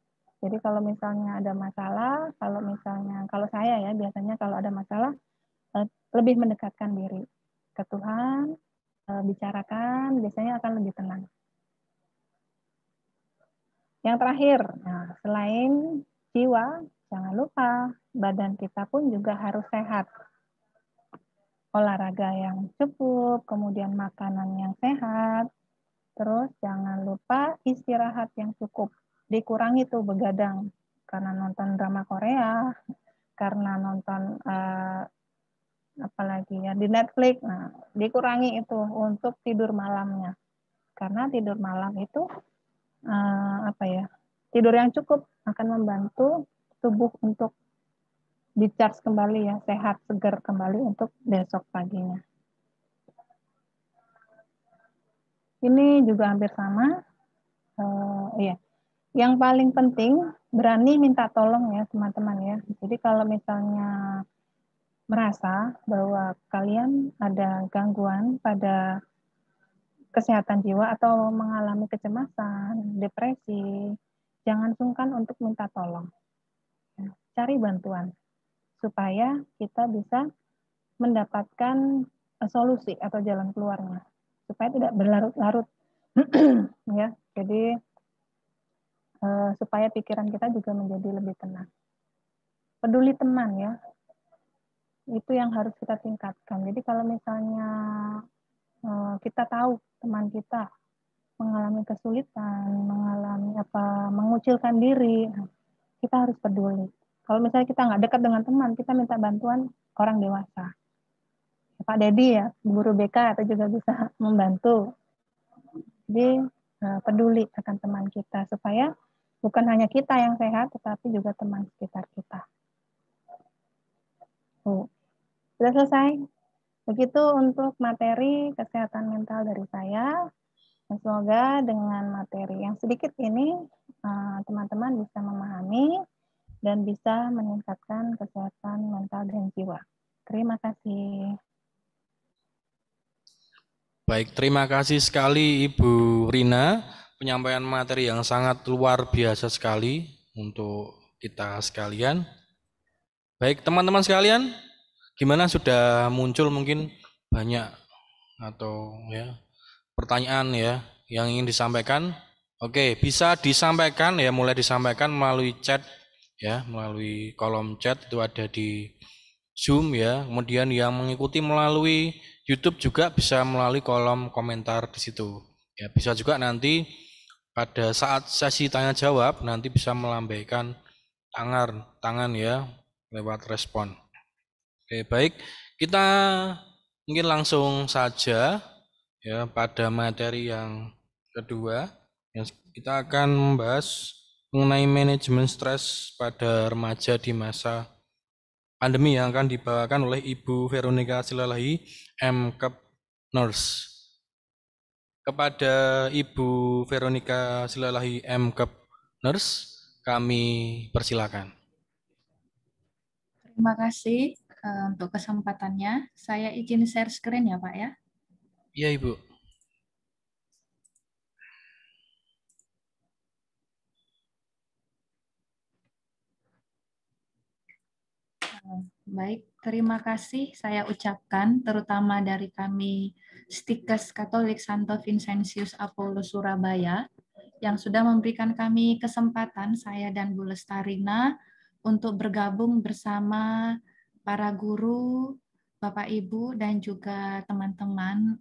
Jadi kalau misalnya ada masalah, kalau saya ya biasanya kalau ada masalah lebih mendekatkan diri ke Tuhan, bicarakan, biasanya akan lebih tenang. Yang terakhir, nah, selain jiwa, jangan lupa badan kita pun juga harus sehat. Olahraga yang cukup, kemudian makanan yang sehat, terus jangan lupa istirahat yang cukup. Dikurangi tuh begadang karena nonton drama Korea, karena nonton apalagi ya di Netflix. Nah, dikurangi itu untuk tidur malamnya. Karena tidur malam itu tidur yang cukup akan membantu tubuh untuk di-charge kembali ya, sehat, segar kembali untuk besok paginya. Ini juga hampir sama. Iya. Yang paling penting berani minta tolong ya teman-teman ya. Jadi kalau misalnya merasa bahwa kalian ada gangguan pada kesehatan jiwa atau mengalami kecemasan, depresi, jangan sungkan untuk minta tolong. Cari bantuan supaya kita bisa mendapatkan solusi atau jalan keluarnya supaya tidak berlarut-larut ya. Jadi supaya pikiran kita juga menjadi lebih tenang. Peduli teman ya, itu yang harus kita tingkatkan. Jadi kalau misalnya kita tahu teman kita mengalami kesulitan, mengucilkan diri, kita harus peduli. Kalau misalnya kita nggak dekat dengan teman, kita minta bantuan orang dewasa. Pak Dedi ya, guru BK atau juga bisa membantu. Jadi peduli akan teman kita supaya bukan hanya kita yang sehat, tetapi juga teman sekitar kita. Sudah selesai. Begitu untuk materi kesehatan mental dari saya. Semoga dengan materi yang sedikit ini, teman-teman bisa memahami dan bisa meningkatkan kesehatan mental dan jiwa. Terima kasih. Baik, terima kasih sekali Ibu Rina. Penyampaian materi yang sangat luar biasa sekali untuk kita sekalian. Baik, teman-teman sekalian, gimana, sudah muncul mungkin banyak atau ya pertanyaan ya yang ingin disampaikan? Oke, bisa disampaikan ya, mulai disampaikan melalui chat ya, melalui kolom chat itu ada di Zoom ya. Kemudian yang mengikuti melalui YouTube juga bisa melalui kolom komentar di situ. Ya, bisa juga nanti pada saat sesi tanya jawab nanti bisa melambaikan tangan ya lewat respon. Oke, baik. Kita mungkin langsung saja ya pada materi yang kedua. Kita akan membahas mengenai manajemen stres pada remaja di masa pandemi yang akan dibawakan oleh Ibu Veronica Silalahi, MKep Nurse. Kepada Ibu Veronica Silalahi, MKep Nurse, kami persilakan. Terima kasih untuk kesempatannya. Saya izin share screen ya Pak ya. Iya Ibu. Baik, terima kasih saya ucapkan terutama dari kami Stikes Katolik Santo Vincentius Apollo Surabaya yang sudah memberikan kami kesempatan, saya dan Bu Lestarina, untuk bergabung bersama para guru, Bapak Ibu, dan juga teman-teman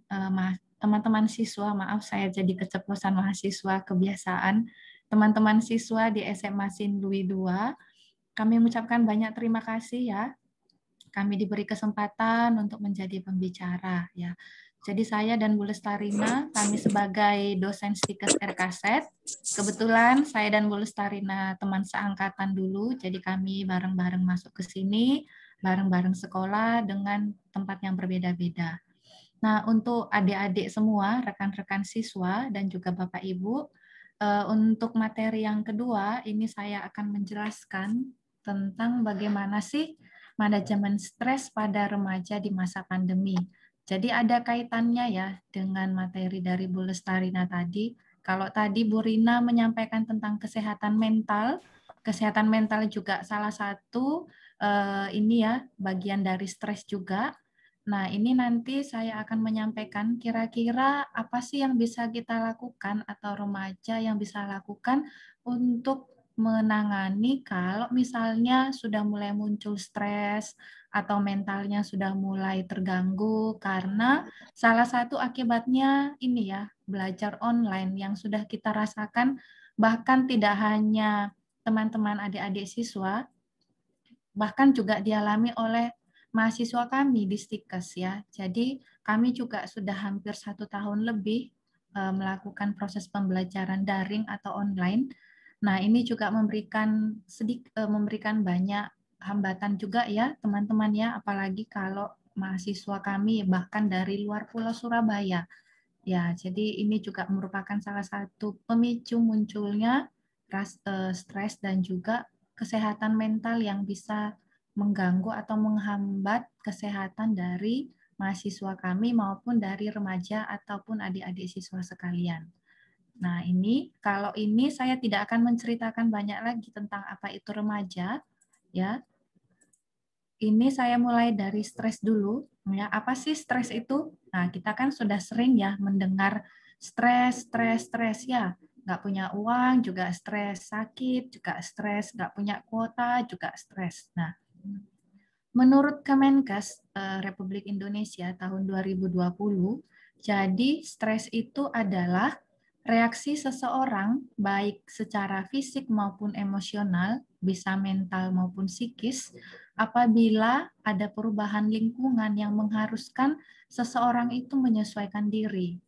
siswa, maaf saya jadi keceplosan mahasiswa kebiasaan, teman-teman siswa di SMA Sin Louis II. Kami mengucapkan banyak terima kasih ya. Kami diberi kesempatan untuk menjadi pembicara ya. Jadi saya dan Bu Lestarina, kami sebagai dosen Stikes RKZ, kebetulan saya dan Bu Lestarina teman seangkatan dulu, jadi kami bareng-bareng masuk ke sini, bareng-bareng sekolah dengan tempat yang berbeda-beda. Nah, untuk adik-adik semua, rekan-rekan siswa dan juga Bapak Ibu, untuk materi yang kedua, ini saya akan menjelaskan tentang bagaimana sih manajemen stres pada remaja di masa pandemi. Jadi ada kaitannya ya dengan materi dari Bu Lestarina tadi. Kalau tadi Bu Rina menyampaikan tentang kesehatan mental juga salah satu ini ya bagian dari stres juga. Nah, ini nanti saya akan menyampaikan kira-kira apa sih yang bisa kita lakukan atau remaja yang bisa lakukan untuk menangani kalau misalnya sudah mulai muncul stres atau mentalnya sudah mulai terganggu karena salah satu akibatnya ini ya, belajar online yang sudah kita rasakan bahkan tidak hanya teman-teman adik-adik siswa, bahkan juga dialami oleh mahasiswa kami di Stikes ya. Jadi kami juga sudah hampir 1 tahun lebih melakukan proses pembelajaran daring atau online. Nah, ini juga memberikan banyak hambatan juga ya teman-teman ya, apalagi kalau mahasiswa kami bahkan dari luar Pulau Surabaya. Ya, jadi ini juga merupakan salah satu pemicu munculnya stres dan juga kesehatan mental yang bisa mengganggu atau menghambat kesehatan dari mahasiswa kami maupun dari remaja ataupun adik-adik siswa sekalian. Nah, kalau ini saya tidak akan menceritakan banyak lagi tentang apa itu remaja, ya. Ini saya mulai dari stres dulu, ya. Apa sih stres itu? Nah, kita kan sudah sering ya mendengar stres ya. Nggak punya uang juga stres, sakit juga stres, nggak punya kuota juga stres. Nah, menurut Kemenkes Republik Indonesia tahun 2020, jadi stres itu adalah reaksi seseorang baik secara fisik maupun emosional, bisa mental maupun psikis, apabila ada perubahan lingkungan yang mengharuskan seseorang itu menyesuaikan diri.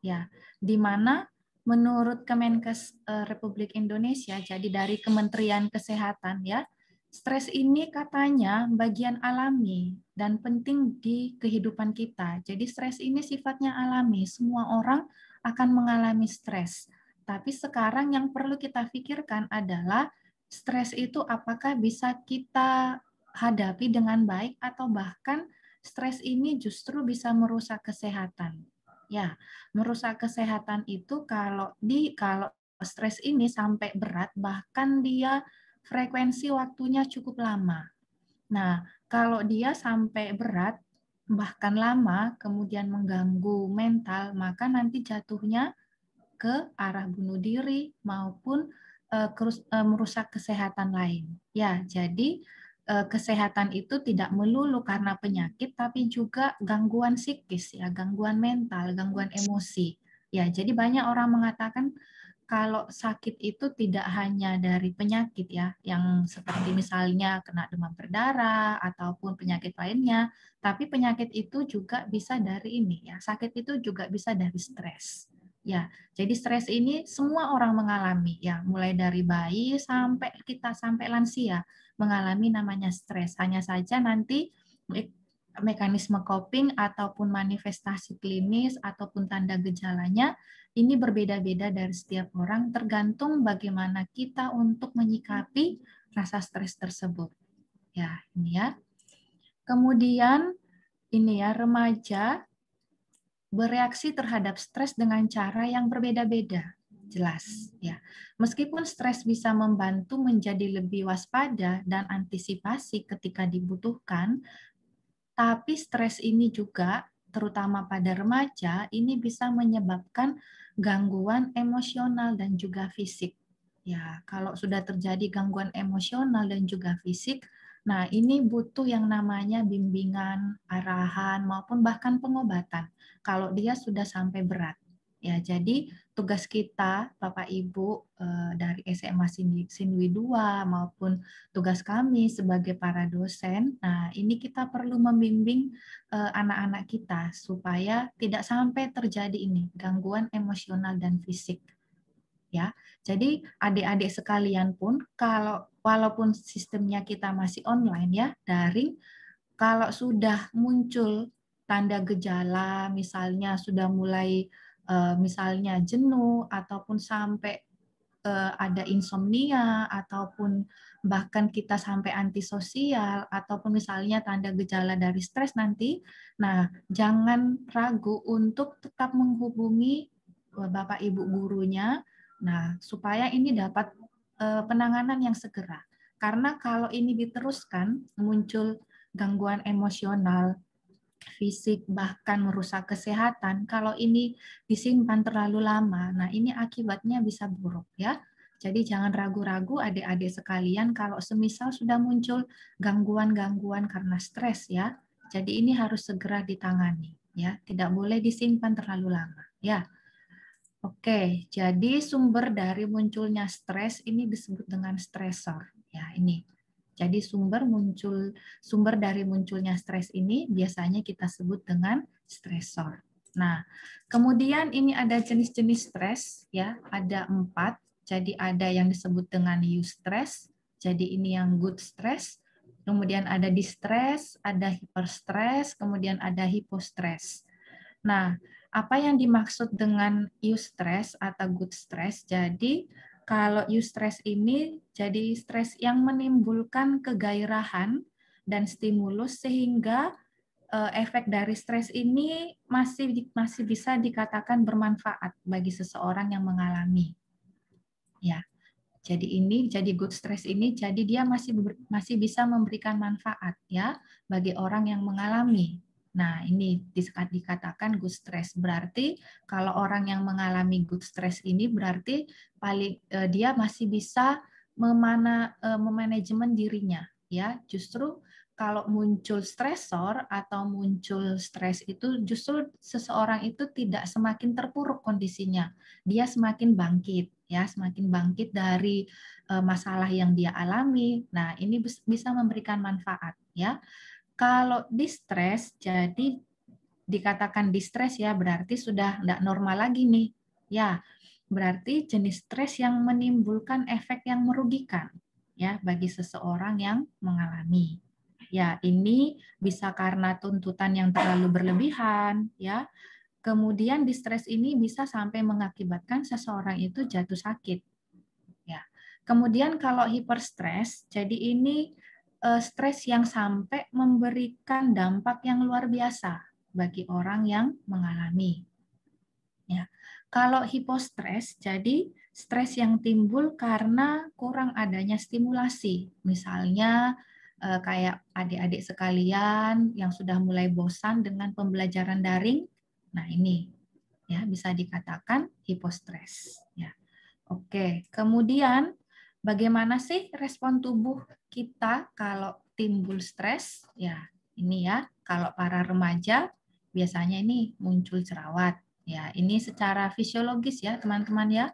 Ya, di mana menurut Kemenkes Republik Indonesia, jadi dari Kementerian Kesehatan ya, stres ini katanya bagian alami dan penting di kehidupan kita. Jadi stres ini sifatnya alami, semua orang akan mengalami stres. Tapi sekarang yang perlu kita pikirkan adalah stres itu apakah bisa kita hadapi dengan baik atau bahkan stres ini justru bisa merusak kesehatan. Ya, merusak kesehatan itu kalau stres ini sampai berat bahkan dia frekuensi waktunya cukup lama. Nah, kalau dia sampai berat bahkan lama, kemudian mengganggu mental, maka nanti jatuhnya ke arah bunuh diri maupun merusak kesehatan lain. Ya, jadi kesehatan itu tidak melulu karena penyakit, tapi juga gangguan psikis, ya, gangguan mental, gangguan emosi. Ya, jadi banyak orang mengatakan kalau sakit itu tidak hanya dari penyakit ya, yang seperti misalnya kena demam berdarah ataupun penyakit lainnya, tapi penyakit itu juga bisa dari ini ya, sakit itu juga bisa dari stres. Ya, jadi stres ini semua orang mengalami ya, mulai dari bayi sampai lansia mengalami namanya stres. Hanya saja nanti mekanisme coping ataupun manifestasi klinis ataupun tanda gejalanya ini berbeda-beda dari setiap orang tergantung bagaimana kita untuk menyikapi rasa stres tersebut. Ya, ini ya. Kemudian ini ya, remaja bereaksi terhadap stres dengan cara yang berbeda-beda. Jelas, ya. Meskipun stres bisa membantu menjadi lebih waspada dan antisipasi ketika dibutuhkan, tapi stres ini juga terutama pada remaja ini bisa menyebabkan gangguan emosional dan juga fisik. Ya, kalau sudah terjadi gangguan emosional dan juga fisik, nah ini butuh yang namanya bimbingan, arahan maupun bahkan pengobatan kalau dia sudah sampai berat. Ya, jadi tugas kita Bapak Ibu dari SMA Sinwi 2 maupun tugas kami sebagai para dosen, nah ini kita perlu membimbing anak-anak kita supaya tidak sampai terjadi ini gangguan emosional dan fisik. Ya, jadi adik-adik sekalian pun kalau walaupun sistemnya kita masih online ya, daring, kalau sudah muncul tanda gejala, misalnya sudah mulai misalnya jenuh ataupun sampai ada insomnia ataupun bahkan kita sampai antisosial ataupun misalnya tanda gejala dari stres nanti, nah jangan ragu untuk tetap menghubungi Bapak Ibu gurunya, nah supaya ini dapat penanganan yang segera. Karena kalau ini diteruskan muncul gangguan emosional, fisik, bahkan merusak kesehatan, kalau ini disimpan terlalu lama, nah ini akibatnya bisa buruk ya. Jadi jangan ragu-ragu adik-adik sekalian kalau semisal sudah muncul gangguan-gangguan karena stres ya. Jadi ini harus segera ditangani ya, tidak boleh disimpan terlalu lama ya. Oke, jadi sumber dari munculnya stres ini disebut dengan stresor ya ini. Jadi sumber dari munculnya stres ini biasanya kita sebut dengan stresor. Nah, kemudian ini ada jenis-jenis stres, ya, ada 4. Jadi ada yang disebut dengan eustress, jadi ini yang good stress. Kemudian ada distress, ada hyperstress, kemudian ada hypostress. Nah, apa yang dimaksud dengan eustress atau good stress? Jadi kalau eustress ini jadi stres yang menimbulkan kegairahan dan stimulus sehingga efek dari stres ini masih bisa dikatakan bermanfaat bagi seseorang yang mengalami. Ya. Jadi good stress ini jadi dia masih bisa memberikan manfaat ya bagi orang yang mengalami. Nah, ini dikatakan good stress. Berarti kalau orang yang mengalami good stress ini berarti dia masih bisa memanajemen dirinya ya. Justru kalau muncul stresor atau muncul stres itu justru seseorang itu tidak semakin terpuruk kondisinya. Dia semakin bangkit ya, semakin bangkit dari masalah yang dia alami. Nah, ini bisa memberikan manfaat ya. Kalau distres, jadi dikatakan distres ya berarti sudah tidak normal lagi nih. Ya, berarti jenis stres yang menimbulkan efek yang merugikan ya bagi seseorang yang mengalami. Ya, ini bisa karena tuntutan yang terlalu berlebihan ya. Kemudian distres ini bisa sampai mengakibatkan seseorang itu jatuh sakit. Ya. Kemudian kalau hiperstres, jadi ini stres yang sampai memberikan dampak yang luar biasa bagi orang yang mengalami. Ya. Kalau hipostres, jadi stres yang timbul karena kurang adanya stimulasi. Misalnya kayak adik-adik sekalian yang sudah mulai bosan dengan pembelajaran daring, nah ini ya bisa dikatakan hipostres. Ya. Oke, kemudian bagaimana sih respon tubuh kita kalau timbul stres? Ya, ini ya, kalau para remaja biasanya ini muncul jerawat. Ya, ini secara fisiologis ya, teman-teman ya.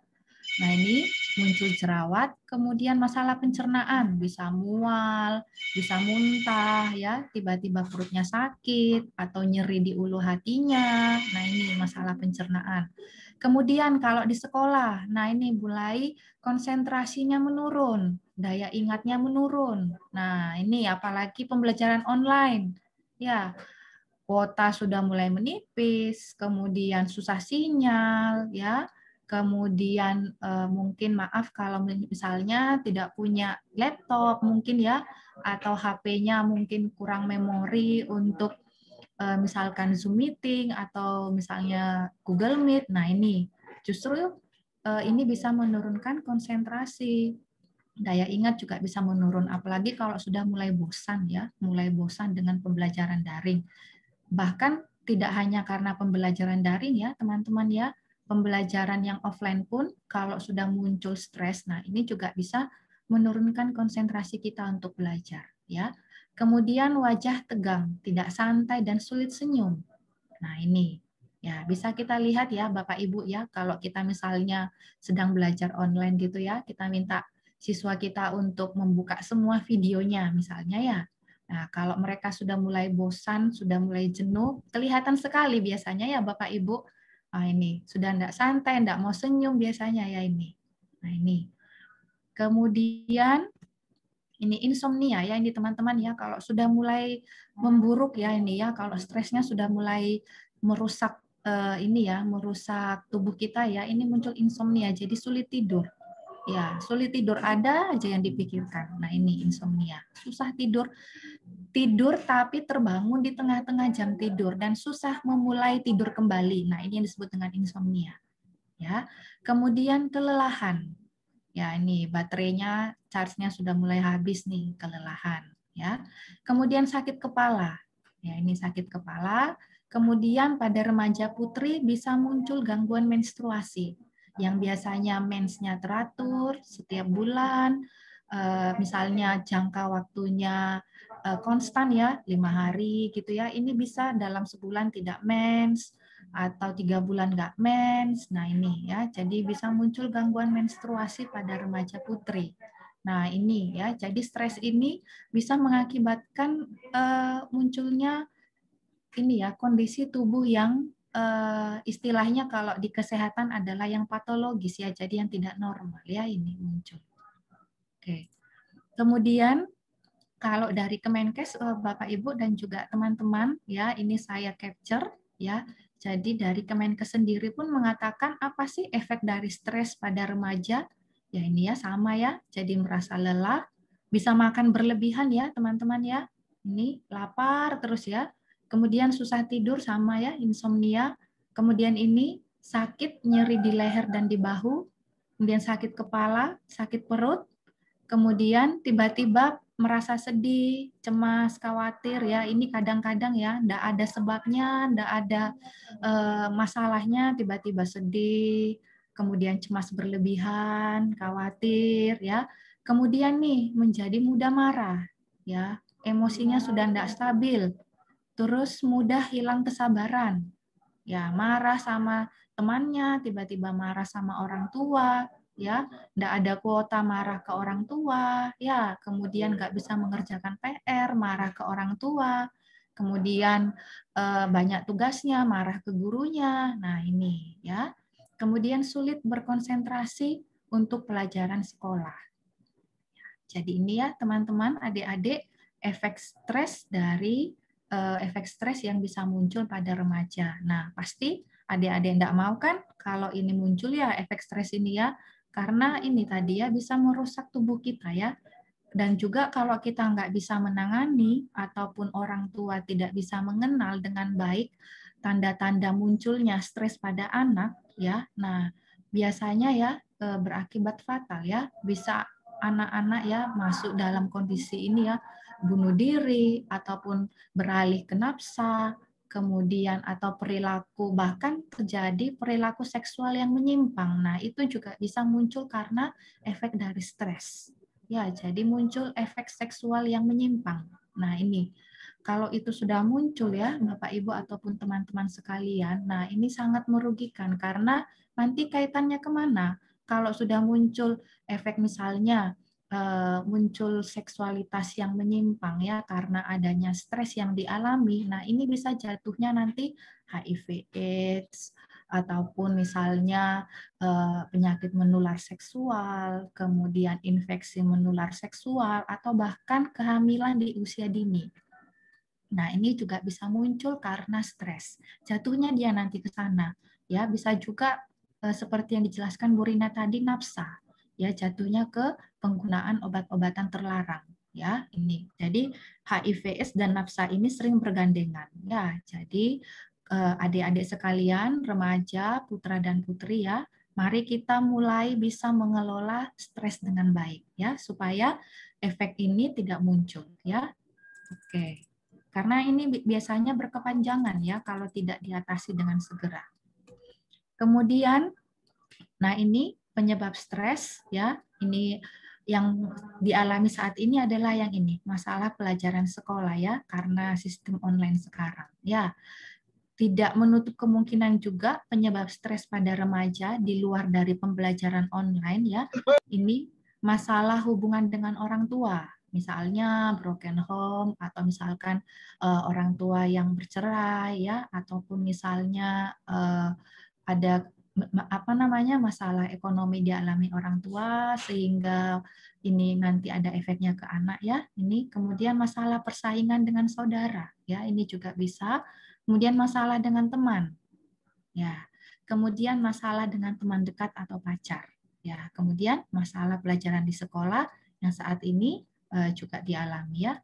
Nah, ini muncul jerawat, kemudian masalah pencernaan, bisa mual, bisa muntah ya, tiba-tiba perutnya sakit atau nyeri di ulu hatinya. Nah, ini masalah pencernaan. Kemudian kalau di sekolah, nah ini mulai konsentrasinya menurun, daya ingatnya menurun. Nah, ini apalagi pembelajaran online. Ya, kuota sudah mulai menipis, kemudian susah sinyal, ya. Kemudian mungkin maaf kalau misalnya tidak punya laptop mungkin ya, atau HP-nya mungkin kurang memori untuk misalkan Zoom meeting atau misalnya Google Meet. Nah, ini justru ini bisa menurunkan konsentrasi. Daya ingat juga bisa menurun, apalagi kalau sudah mulai bosan ya, mulai bosan dengan pembelajaran daring. Bahkan tidak hanya karena pembelajaran daring ya, teman-teman ya, pembelajaran yang offline pun kalau sudah muncul stres, nah ini juga bisa menurunkan konsentrasi kita untuk belajar ya. Kemudian wajah tegang, tidak santai dan sulit senyum. Nah, ini ya bisa kita lihat ya Bapak Ibu ya, kalau kita misalnya sedang belajar online gitu ya, kita minta siswa kita untuk membuka semua videonya misalnya ya. Nah, kalau mereka sudah mulai bosan, sudah mulai jenuh, kelihatan sekali biasanya ya Bapak Ibu. Nah, ini sudah enggak santai, enggak mau senyum biasanya ya ini. Nah, ini. Kemudian ini insomnia ya ini teman-teman ya, kalau sudah mulai memburuk ya ini ya, kalau stresnya sudah mulai merusak ini ya, merusak tubuh kita ya, ini muncul insomnia, jadi sulit tidur. Ya, sulit tidur ada aja yang dipikirkan. Nah, ini insomnia. Susah tidur tapi terbangun di tengah-tengah jam tidur dan susah memulai tidur kembali. Nah, ini yang disebut dengan insomnia. Ya. Kemudian kelelahan. Ya, ini baterainya, charge-nya sudah mulai habis nih, kelelahan. Ya. Kemudian sakit kepala. Ya, ini sakit kepala. Kemudian pada remaja putri bisa muncul gangguan menstruasi yang biasanya mensnya teratur setiap bulan, misalnya jangka waktunya konstan ya, 5 hari gitu ya. Ini bisa dalam sebulan tidak mens atau 3 bulan nggak mens. Nah ini ya, jadi bisa muncul gangguan menstruasi pada remaja putri. Nah, ini ya. Jadi stres ini bisa mengakibatkan munculnya ini ya, kondisi tubuh yang istilahnya kalau di kesehatan adalah yang patologis ya, jadi yang tidak normal ya, ini muncul. Oke. Kemudian kalau dari Kemenkes, Bapak Ibu dan juga teman-teman ya, ini saya capture ya. Jadi dari Kemenkes sendiri pun mengatakan apa sih efek dari stres pada remaja? Ya ini ya sama ya, jadi merasa lelah, bisa makan berlebihan ya teman-teman ya. Ini lapar terus ya. Kemudian susah tidur sama ya, insomnia. Kemudian ini sakit, nyeri di leher dan di bahu. Kemudian sakit kepala, sakit perut. Kemudian tiba-tiba merasa sedih, cemas, khawatir ya. Ini kadang-kadang ya, enggak ada sebabnya, enggak ada masalahnya, tiba-tiba sedih, kemudian cemas berlebihan, khawatir ya. Kemudian nih menjadi mudah marah ya. Emosinya sudah enggak stabil. Terus mudah hilang kesabaran. Ya, marah sama temannya, tiba-tiba marah sama orang tua, ya, nggak ada kuota marah ke orang tua, ya, kemudian nggak bisa mengerjakan PR, marah ke orang tua, kemudian banyak tugasnya, marah ke gurunya, nah ini, ya, kemudian sulit berkonsentrasi untuk pelajaran sekolah. Jadi ini ya teman-teman, adik-adik, efek stres dari efek stres yang bisa muncul pada remaja. Nah, pasti adik-adik tidak mau kan kalau ini muncul ya efek stres ini ya, karena ini tadi ya bisa merusak tubuh kita ya. Dan juga kalau kita nggak bisa menangani ataupun orang tua tidak bisa mengenal dengan baik tanda-tanda munculnya stres pada anak ya, nah biasanya ya berakibat fatal ya, bisa anak-anak ya masuk dalam kondisi ini ya, bunuh diri ataupun beralih ke nafsa, kemudian atau perilaku, bahkan terjadi perilaku seksual yang menyimpang. Nah, itu juga bisa muncul karena efek dari stres. Ya, jadi muncul efek seksual yang menyimpang. Nah, ini kalau itu sudah muncul ya, Bapak Ibu ataupun teman-teman sekalian, nah ini sangat merugikan karena nanti kaitannya kemana? Kalau sudah muncul efek misalnya muncul seksualitas yang menyimpang ya karena adanya stres yang dialami, nah ini bisa jatuhnya nanti HIV/AIDS ataupun misalnya penyakit menular seksual, kemudian infeksi menular seksual atau bahkan kehamilan di usia dini. Nah, ini juga bisa muncul karena stres. Jatuhnya dia nanti ke sana. Ya, bisa juga seperti yang dijelaskan Bu Rina tadi, nafsa. Ya, jatuhnya ke penggunaan obat-obatan terlarang. Ya, ini. Jadi HIV/AIDS dan nafsa ini sering bergandengan. Ya, jadi adik-adik sekalian, remaja, putra dan putri ya, mari kita mulai bisa mengelola stres dengan baik ya, supaya efek ini tidak muncul ya. Oke. Karena ini biasanya berkepanjangan ya kalau tidak diatasi dengan segera. Kemudian, nah ini penyebab stres ya, ini yang dialami saat ini adalah yang ini, masalah pelajaran sekolah ya, karena sistem online sekarang. Ya, tidak menutup kemungkinan juga penyebab stres pada remaja di luar dari pembelajaran online ya, ini masalah hubungan dengan orang tua. Misalnya broken home atau misalkan orang tua yang bercerai ya, ataupun misalnya ada apa namanya masalah ekonomi dialami orang tua sehingga ini nanti ada efeknya ke anak ya. Ini kemudian masalah persaingan dengan saudara ya, ini juga bisa. Kemudian masalah dengan teman. Ya. Kemudian masalah dengan teman dekat atau pacar. Ya, kemudian masalah pelajaran di sekolah yang saat ini juga dialami ya.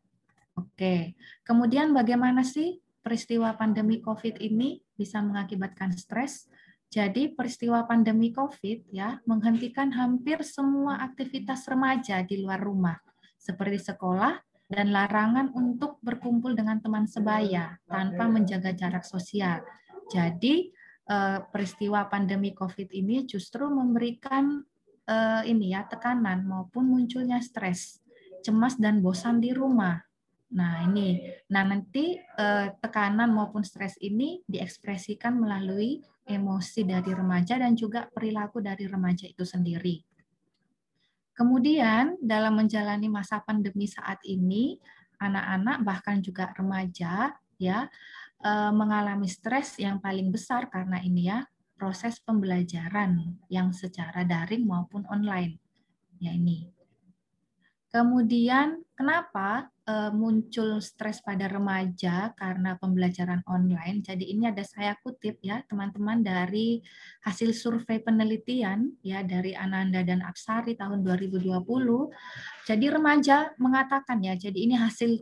Oke. Kemudian bagaimana sih peristiwa pandemi Covid ini bisa mengakibatkan stres? Jadi peristiwa pandemi Covid ya menghentikan hampir semua aktivitas remaja di luar rumah seperti sekolah dan larangan untuk berkumpul dengan teman sebaya tanpa menjaga jarak sosial. Jadi peristiwa pandemi Covid ini justru memberikan ini ya tekanan maupun munculnya stres, cemas dan bosan di rumah. Nah, ini. Nah, nanti tekanan maupun stres ini diekspresikan melalui emosi dari remaja dan juga perilaku dari remaja itu sendiri. Kemudian dalam menjalani masa pandemi saat ini, anak-anak bahkan juga remaja ya mengalami stres yang paling besar karena ini ya proses pembelajaran yang secara daring maupun online. Ya ini. Kemudian kenapa muncul stres pada remaja karena pembelajaran online? Jadi ini ada saya kutip ya teman-teman dari hasil survei penelitian ya dari Ananda dan Apsari tahun 2020. Jadi remaja mengatakan ya, jadi ini hasil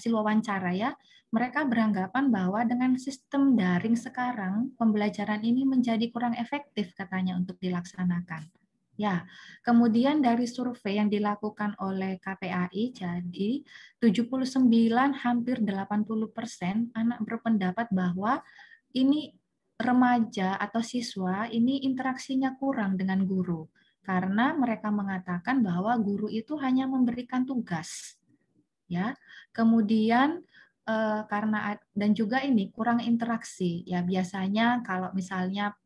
wawancara ya. Mereka beranggapan bahwa dengan sistem daring sekarang pembelajaran ini menjadi kurang efektif katanya untuk dilaksanakan. Ya, kemudian dari survei yang dilakukan oleh KPAI, jadi 79 hampir 80% anak berpendapat bahwa ini remaja atau siswa ini interaksinya kurang dengan guru karena mereka mengatakan bahwa guru itu hanya memberikan tugas. Ya. Kemudian karena dan juga ini kurang interaksi. Ya, biasanya kalau misalnya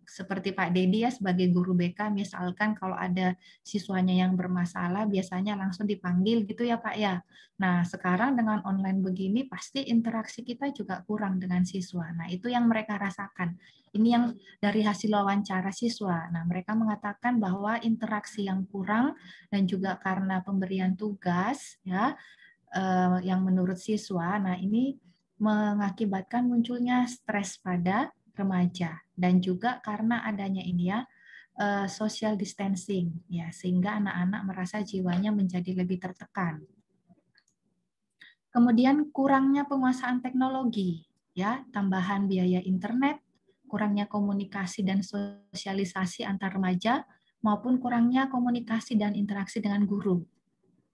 seperti Pak Dedi ya sebagai guru BK, misalkan kalau ada siswanya yang bermasalah biasanya langsung dipanggil gitu ya Pak ya. Nah sekarang dengan online begini pasti interaksi kita juga kurang dengan siswa. Nah itu yang mereka rasakan. Ini yang dari hasil wawancara siswa. Nah mereka mengatakan bahwa interaksi yang kurang dan juga karena pemberian tugas ya yang menurut siswa. Nah ini mengakibatkan munculnya stres pada remaja dan juga karena adanya ini ya social distancing ya sehingga anak-anak merasa jiwanya menjadi lebih tertekan. Kemudian kurangnya penguasaan teknologi ya, tambahan biaya internet, kurangnya komunikasi dan sosialisasi antar remaja maupun kurangnya komunikasi dan interaksi dengan guru.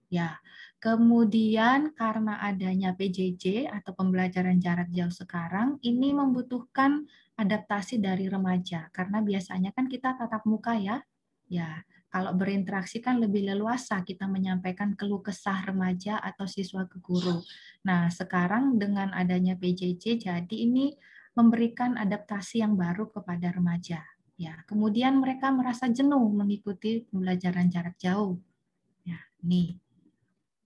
Ya, kemudian karena adanya PJJ atau pembelajaran jarak jauh sekarang, ini membutuhkan adaptasi dari remaja karena biasanya kan kita tatap muka ya. Ya, kalau berinteraksi kan lebih leluasa kita menyampaikan keluh kesah remaja atau siswa ke guru. Nah, sekarang dengan adanya PJJ jadi ini memberikan adaptasi yang baru kepada remaja. Ya, kemudian mereka merasa jenuh mengikuti pembelajaran jarak jauh. Ya, nih.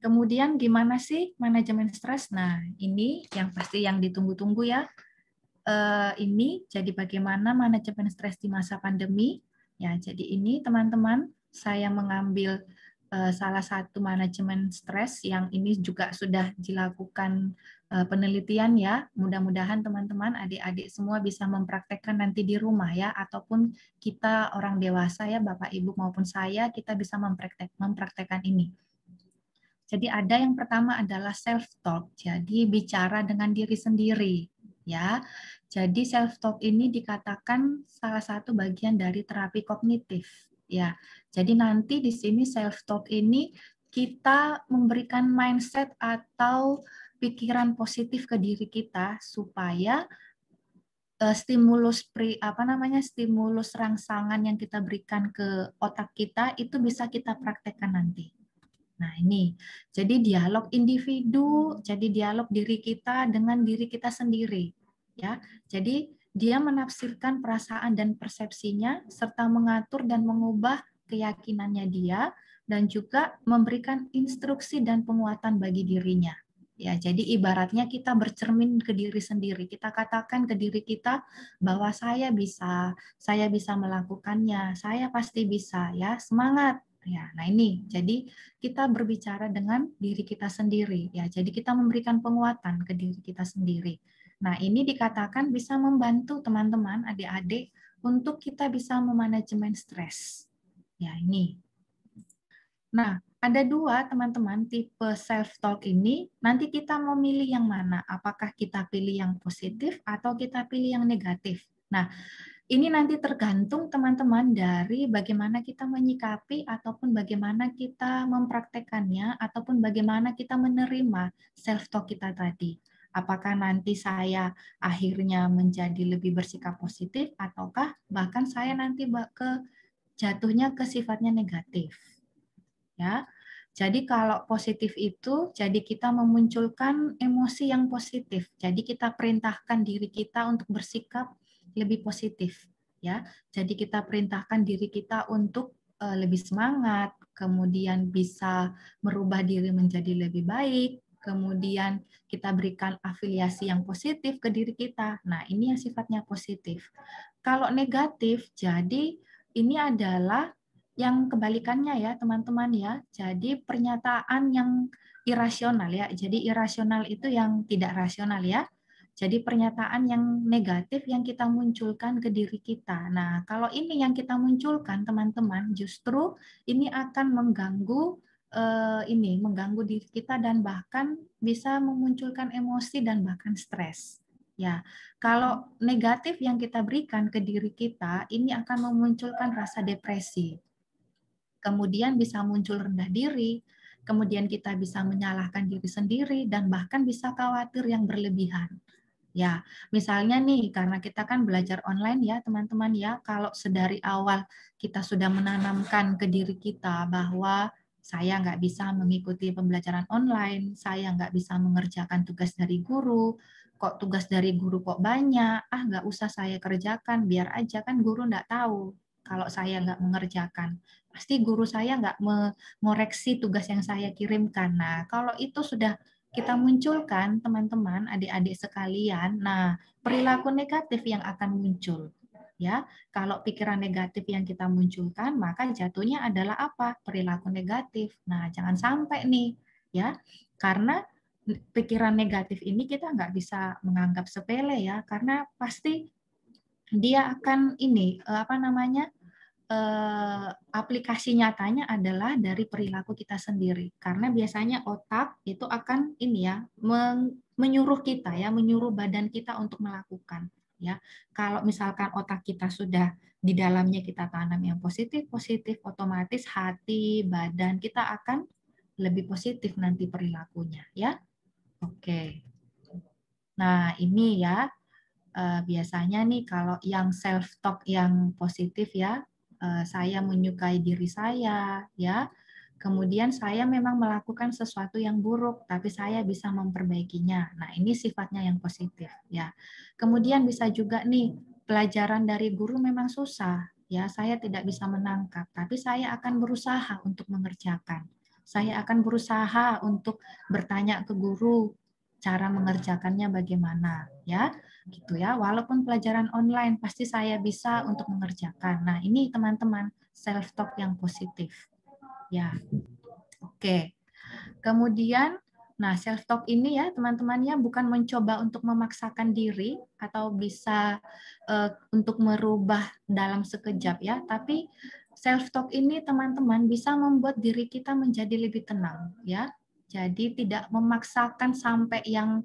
Kemudian gimana sih manajemen stres? Nah, ini yang pasti yang ditunggu-tunggu ya. Ini jadi bagaimana manajemen stres di masa pandemi? Ya, jadi ini teman-teman, saya mengambil salah satu manajemen stres yang ini juga sudah dilakukan penelitian ya. Mudah-mudahan teman-teman, adik-adik semua bisa mempraktekkan nanti di rumah ya, ataupun kita orang dewasa ya, Bapak Ibu maupun saya, kita bisa mempraktekkan ini. Jadi ada yang pertama adalah self talk. Jadi bicara dengan diri sendiri, ya. Jadi self talk ini dikatakan salah satu bagian dari terapi kognitif, ya. Jadi nanti di sini self talk ini kita memberikan mindset atau pikiran positif ke diri kita supaya stimulus stimulus rangsangan yang kita berikan ke otak kita itu bisa kita praktekkan nanti. Nah, ini. Jadi dialog individu, jadi dialog diri kita dengan diri kita sendiri, ya. Jadi dia menafsirkan perasaan dan persepsinya serta mengatur dan mengubah keyakinannya dia dan juga memberikan instruksi dan penguatan bagi dirinya. Ya, jadi ibaratnya kita bercermin ke diri sendiri. Kita katakan ke diri kita bahwa saya bisa melakukannya, saya pasti bisa ya, semangat. Ya, nah ini. Jadi kita berbicara dengan diri kita sendiri ya. Jadi kita memberikan penguatan ke diri kita sendiri. Nah, ini dikatakan bisa membantu teman-teman, adik-adik untuk kita bisa memanajemen stres. Ya, ini. Nah, ada dua teman-teman tipe self talk ini. Nanti kita mau milih yang mana? Apakah kita pilih yang positif atau kita pilih yang negatif? Nah, ini nanti tergantung teman-teman dari bagaimana kita menyikapi ataupun bagaimana kita mempraktekannya ataupun bagaimana kita menerima self-talk kita tadi. Apakah nanti saya akhirnya menjadi lebih bersikap positif ataukah bahkan saya nanti jatuhnya ke sifatnya negatif. Ya. Jadi kalau positif itu, jadi kita memunculkan emosi yang positif. Jadi kita perintahkan diri kita untuk bersikap lebih positif, ya. Jadi kita perintahkan diri kita untuk lebih semangat, kemudian bisa merubah diri menjadi lebih baik, kemudian kita berikan afiliasi yang positif ke diri kita. Nah, ini yang sifatnya positif. Kalau negatif, jadi ini adalah yang kebalikannya ya, teman-teman ya. Jadi pernyataan yang irasional ya. Jadi irasional itu yang tidak rasional ya. Jadi pernyataan yang negatif yang kita munculkan ke diri kita. Nah, kalau ini yang kita munculkan, teman-teman, justru ini akan mengganggu mengganggu diri kita dan bahkan bisa memunculkan emosi dan bahkan stres. Ya, kalau negatif yang kita berikan ke diri kita, ini akan memunculkan rasa depresi. Kemudian bisa muncul rendah diri, kemudian kita bisa menyalahkan diri sendiri dan bahkan bisa khawatir yang berlebihan. Ya, misalnya nih, karena kita kan belajar online ya, teman-teman ya, kalau sedari awal kita sudah menanamkan ke diri kita bahwa saya nggak bisa mengikuti pembelajaran online, saya nggak bisa mengerjakan tugas dari guru, kok tugas dari guru kok banyak, nggak usah saya kerjakan, biar aja kan guru nggak tahu kalau saya nggak mengerjakan. Pasti guru saya nggak mengoreksi tugas yang saya kirimkan. Nah, kalau itu sudah kita munculkan, teman-teman, adik-adik sekalian, nah perilaku negatif yang akan muncul. Ya, kalau pikiran negatif yang kita munculkan, maka jatuhnya adalah apa? Perilaku negatif. Nah, jangan sampai nih, ya, karena pikiran negatif ini kita nggak bisa menganggap sepele ya, karena pasti dia akan aplikasi nyatanya adalah dari perilaku kita sendiri. Karena biasanya otak itu akan menyuruh kita ya, menyuruh badan kita untuk melakukan ya. Kalau misalkan otak kita sudah di dalamnya kita tanam yang positif, otomatis hati, badan kita akan lebih positif nanti perilakunya ya. Oke. Nah, ini ya biasanya nih kalau yang self talk yang positif ya, saya menyukai diri saya, ya. Kemudian saya memang melakukan sesuatu yang buruk, tapi saya bisa memperbaikinya. Nah, ini sifatnya yang positif, ya. Kemudian bisa juga nih, pelajaran dari guru memang susah, ya. Saya tidak bisa menangkap, tapi saya akan berusaha untuk mengerjakan. Saya akan berusaha untuk bertanya ke guru cara mengerjakannya bagaimana, ya. Gitu ya. Walaupun pelajaran online pasti saya bisa untuk mengerjakan. Nah, ini teman-teman self talk yang positif. Ya. Oke. Kemudian nah self talk ini ya teman-teman ya bukan mencoba untuk memaksakan diri atau bisa untuk merubah dalam sekejap ya, tapi self talk ini teman-teman bisa membuat diri kita menjadi lebih tenang ya. Jadi tidak memaksakan sampai yang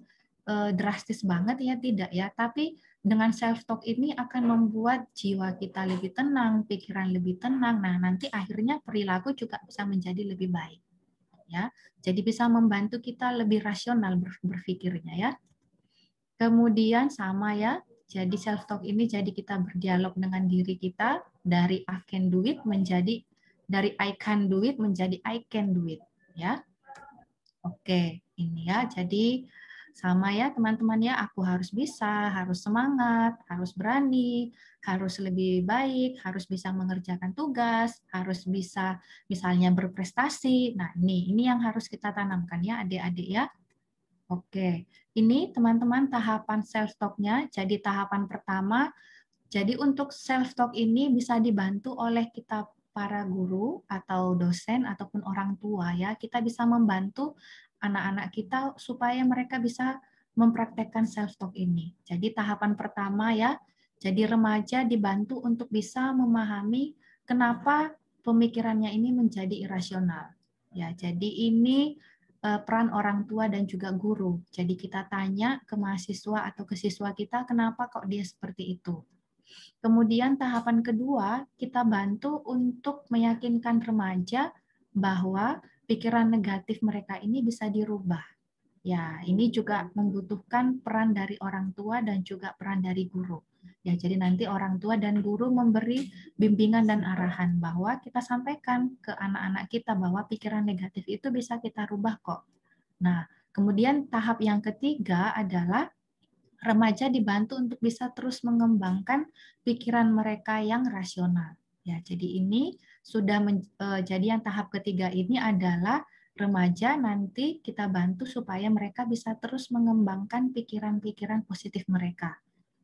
drastis banget ya, tidak ya, tapi dengan self talk ini akan membuat jiwa kita lebih tenang, pikiran lebih tenang. Nah, nanti akhirnya perilaku juga bisa menjadi lebih baik. Ya. Jadi bisa membantu kita lebih rasional berpikirnya ya. Kemudian sama ya. Jadi self talk ini jadi kita berdialog dengan diri kita dari I can do it menjadi dari I can do it menjadi I can do it ya. Oke, ini ya. Jadi sama ya teman-teman ya, aku harus bisa, harus semangat, harus berani, harus lebih baik, harus bisa mengerjakan tugas, harus bisa misalnya berprestasi. Nah, ini yang harus kita tanamkan ya adik-adik ya. Oke, ini teman-teman tahapan self-talk-nya. Jadi tahapan pertama, jadi untuk self-talk ini bisa dibantu oleh kita para guru atau dosen ataupun orang tua ya. Kita bisa membantu anak-anak kita supaya mereka bisa mempraktekkan self-talk ini. Jadi tahapan pertama ya, jadi remaja dibantu untuk bisa memahami kenapa pemikirannya ini menjadi irasional. Ya, jadi ini peran orang tua dan juga guru. Jadi kita tanya ke mahasiswa atau ke siswa kita kenapa kok dia seperti itu. Kemudian tahapan kedua, kita bantu untuk meyakinkan remaja bahwa pikiran negatif mereka ini bisa dirubah. Ya, ini juga membutuhkan peran dari orang tua dan juga peran dari guru. Ya, jadi nanti orang tua dan guru memberi bimbingan dan arahan bahwa kita sampaikan ke anak-anak kita bahwa pikiran negatif itu bisa kita rubah kok. Nah, kemudian tahap yang ketiga adalah remaja dibantu untuk bisa terus mengembangkan pikiran mereka yang rasional. Ya, jadi ini Jadi yang tahap ketiga ini adalah remaja, nanti kita bantu supaya mereka bisa terus mengembangkan pikiran-pikiran positif mereka.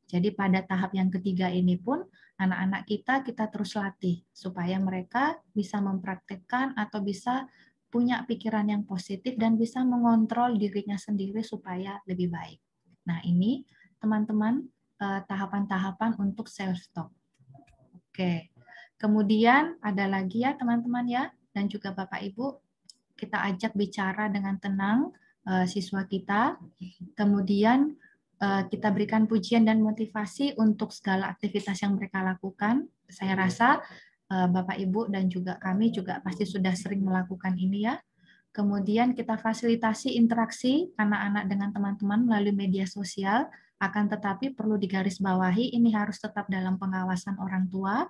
Jadi pada tahap yang ketiga ini pun anak-anak kita terus latih supaya mereka bisa mempraktekkan atau bisa punya pikiran yang positif dan bisa mengontrol dirinya sendiri supaya lebih baik. Nah, ini teman-teman tahapan-tahapan untuk self-talk. Oke. Kemudian ada lagi ya teman-teman ya, dan juga Bapak Ibu, kita ajak bicara dengan tenang siswa kita. Kemudian kita berikan pujian dan motivasi untuk segala aktivitas yang mereka lakukan. Saya rasa Bapak Ibu dan juga kami juga pasti sudah sering melakukan ini ya. Kemudian kita fasilitasi interaksi anak-anak dengan teman-teman melalui media sosial, akan tetapi perlu digarisbawahi ini harus tetap dalam pengawasan orang tua.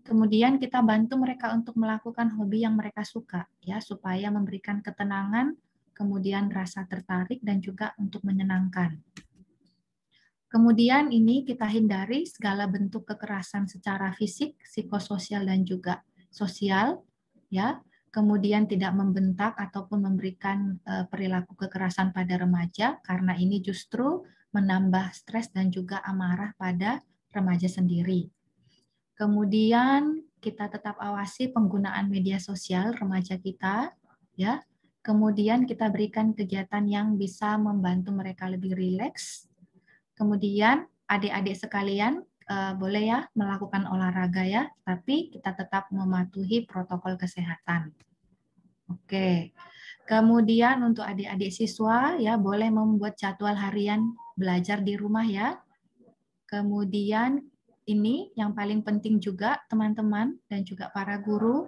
Kemudian kita bantu mereka untuk melakukan hobi yang mereka suka, ya, supaya memberikan ketenangan, kemudian rasa tertarik dan juga untuk menyenangkan. Kemudian ini kita hindari segala bentuk kekerasan secara fisik, psikososial dan juga sosial, ya. Kemudian tidak membentak ataupun memberikan perilaku kekerasan pada remaja karena ini justru menambah stres dan juga amarah pada remaja sendiri. Kemudian kita tetap awasi penggunaan media sosial remaja kita, ya. Kemudian kita berikan kegiatan yang bisa membantu mereka lebih rileks. Kemudian adik-adik sekalian boleh ya melakukan olahraga ya, tapi kita tetap mematuhi protokol kesehatan. Oke. Kemudian untuk adik-adik siswa ya boleh membuat jadwal harian belajar di rumah ya. Kemudian ini yang paling penting juga teman-teman dan juga para guru,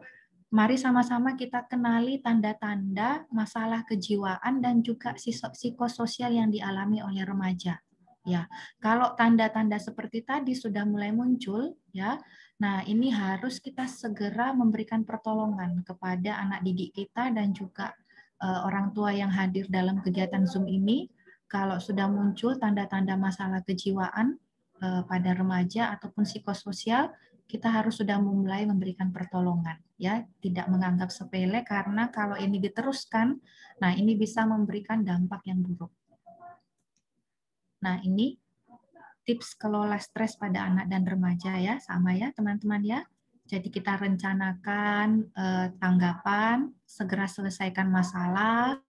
mari sama-sama kita kenali tanda-tanda masalah kejiwaan dan juga psikososial yang dialami oleh remaja. Ya, kalau tanda-tanda seperti tadi sudah mulai muncul, ya, nah ini harus kita segera memberikan pertolongan kepada anak didik kita dan juga orang tua yang hadir dalam kegiatan Zoom ini. Kalau sudah muncul tanda-tanda masalah kejiwaan pada remaja ataupun psikososial, kita harus sudah mulai memberikan pertolongan, ya, tidak menganggap sepele karena kalau ini diteruskan, nah ini bisa memberikan dampak yang buruk. Nah, ini tips kelola stres pada anak dan remaja ya, sama ya teman-teman ya. Jadi kita rencanakan tanggapan, segera selesaikan masalah,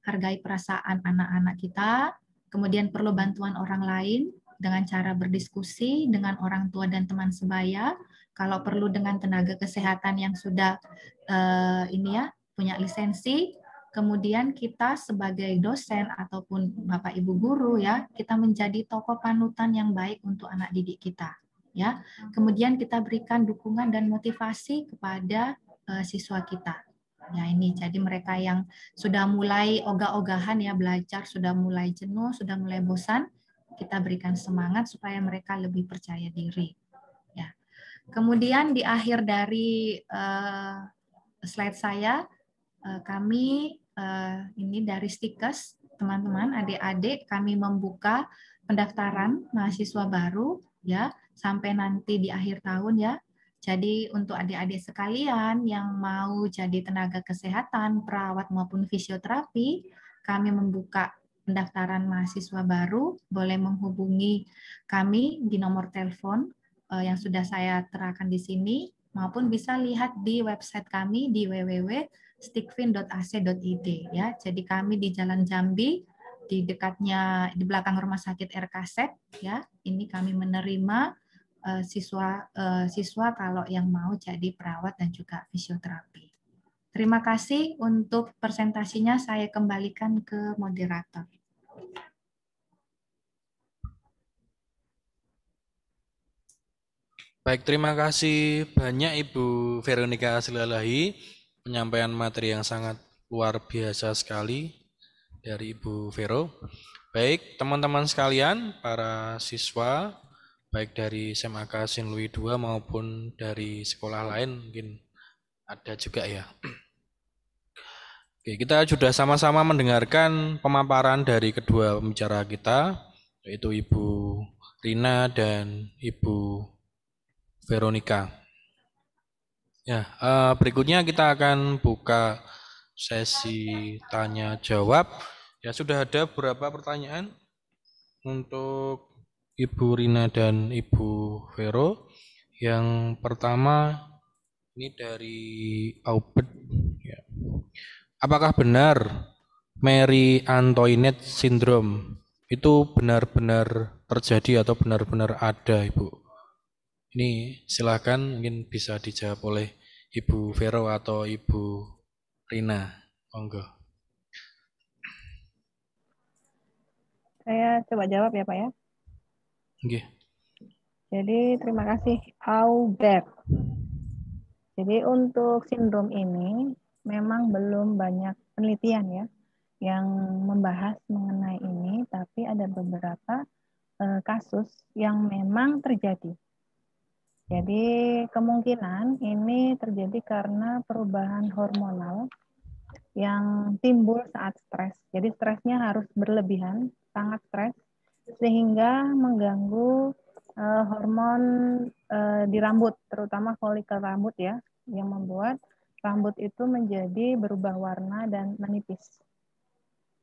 hargai perasaan anak-anak kita, kemudian perlu bantuan orang lain dengan cara berdiskusi dengan orang tua dan teman sebaya, kalau perlu dengan tenaga kesehatan yang sudah punya lisensi. Kemudian kita sebagai dosen ataupun Bapak Ibu guru ya, kita menjadi tokoh panutan yang baik untuk anak didik kita ya. Kemudian kita berikan dukungan dan motivasi kepada siswa kita. Ya ini jadi mereka yang sudah mulai ogah-ogahan ya belajar, sudah mulai jenuh, sudah mulai bosan, kita berikan semangat supaya mereka lebih percaya diri. Ya. Kemudian di akhir dari slide saya, kami ini dari Stikes, teman-teman, adik-adik, kami membuka pendaftaran mahasiswa baru ya sampai nanti di akhir tahun ya. Jadi untuk adik-adik sekalian yang mau jadi tenaga kesehatan, perawat maupun fisioterapi, kami membuka pendaftaran mahasiswa baru, boleh menghubungi kami di nomor telepon yang sudah saya terangkan di sini, maupun bisa lihat di website kami di www.stikfin.ac.id ya. Jadi kami di Jalan Jambi, di dekatnya di belakang Rumah Sakit RKSET ya. Ini kami menerima siswa kalau yang mau jadi perawat dan juga fisioterapi. Terima kasih. Untuk presentasinya saya kembalikan ke moderator. Baik, terima kasih banyak Ibu Veronica Silalahi, penyampaian materi yang sangat luar biasa sekali dari Ibu Vero. Baik, teman-teman sekalian, para siswa, baik dari SMAK Sinlui II maupun dari sekolah lain, mungkin ada juga ya. Oke, kita sudah sama-sama mendengarkan pemaparan dari kedua pembicara kita, yaitu Ibu Rina dan Ibu Veronica. Ya, berikutnya kita akan buka sesi tanya jawab. Ya, sudah ada beberapa pertanyaan untuk Ibu Rina dan Ibu Vero. Yang pertama ini dari Aubet. Ya. Apakah benar Marie Antoinette syndrome itu benar-benar terjadi atau benar-benar ada, Ibu? Ini silakan mungkin bisa dijawab oleh Ibu Vero atau Ibu Rina. Monggo. Saya coba jawab ya Pak ya. Nggih. Jadi terima kasih Albert. Jadi untuk sindrom ini memang belum banyak penelitian ya yang membahas mengenai ini, tapi ada beberapa kasus yang memang terjadi. Jadi kemungkinan ini terjadi karena perubahan hormonal yang timbul saat stres. Jadi stresnya harus berlebihan, sangat stres, sehingga mengganggu hormon di rambut, terutama folikel rambut ya, yang membuat rambut itu menjadi berubah warna dan menipis.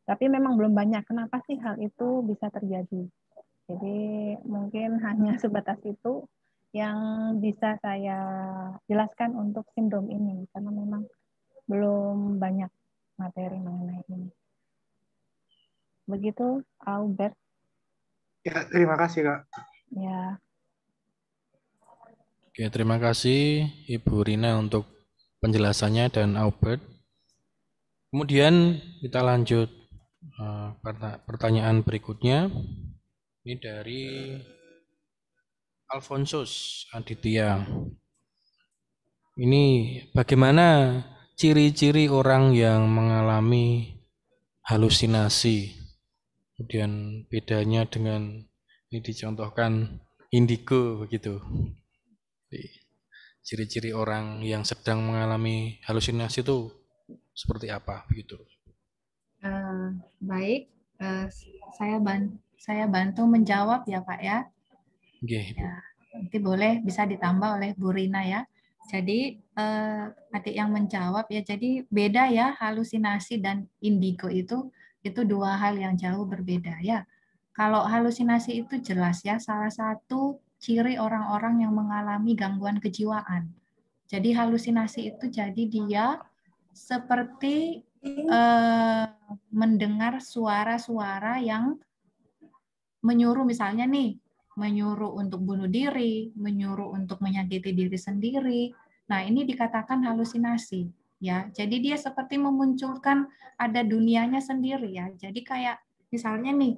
Tapi memang belum banyak. Kenapa sih hal itu bisa terjadi? Jadi mungkin hanya sebatas itu yang bisa saya jelaskan untuk sindrom ini, karena memang belum banyak materi mengenai ini. Begitu, Albert. Ya, terima kasih, Kak. Ya. Oke, terima kasih Ibu Rina untuk penjelasannya dan Albert. Kemudian kita lanjut pertanyaan berikutnya. Ini dari Alfonsus Aditya. Ini bagaimana ciri-ciri orang yang mengalami halusinasi? Kemudian bedanya dengan ini dicontohkan indigo begitu. Ciri-ciri orang yang sedang mengalami halusinasi itu seperti apa begitu? Baik, saya bantu menjawab ya Pak ya. Oke, Ibu. Ya, nanti boleh bisa ditambah oleh Bu Rina ya. Jadi adik yang menjawab ya. Jadi beda ya halusinasi dan indigo itu dua hal yang jauh berbeda ya. Kalau halusinasi itu jelas ya salah satu ciri orang-orang yang mengalami gangguan kejiwaan. Jadi halusinasi itu jadi dia seperti mendengar suara-suara yang menyuruh misalnya nih, menyuruh untuk bunuh diri, menyuruh untuk menyakiti diri sendiri. Nah, ini dikatakan halusinasi ya. Jadi dia seperti memunculkan ada dunianya sendiri ya. Jadi kayak misalnya nih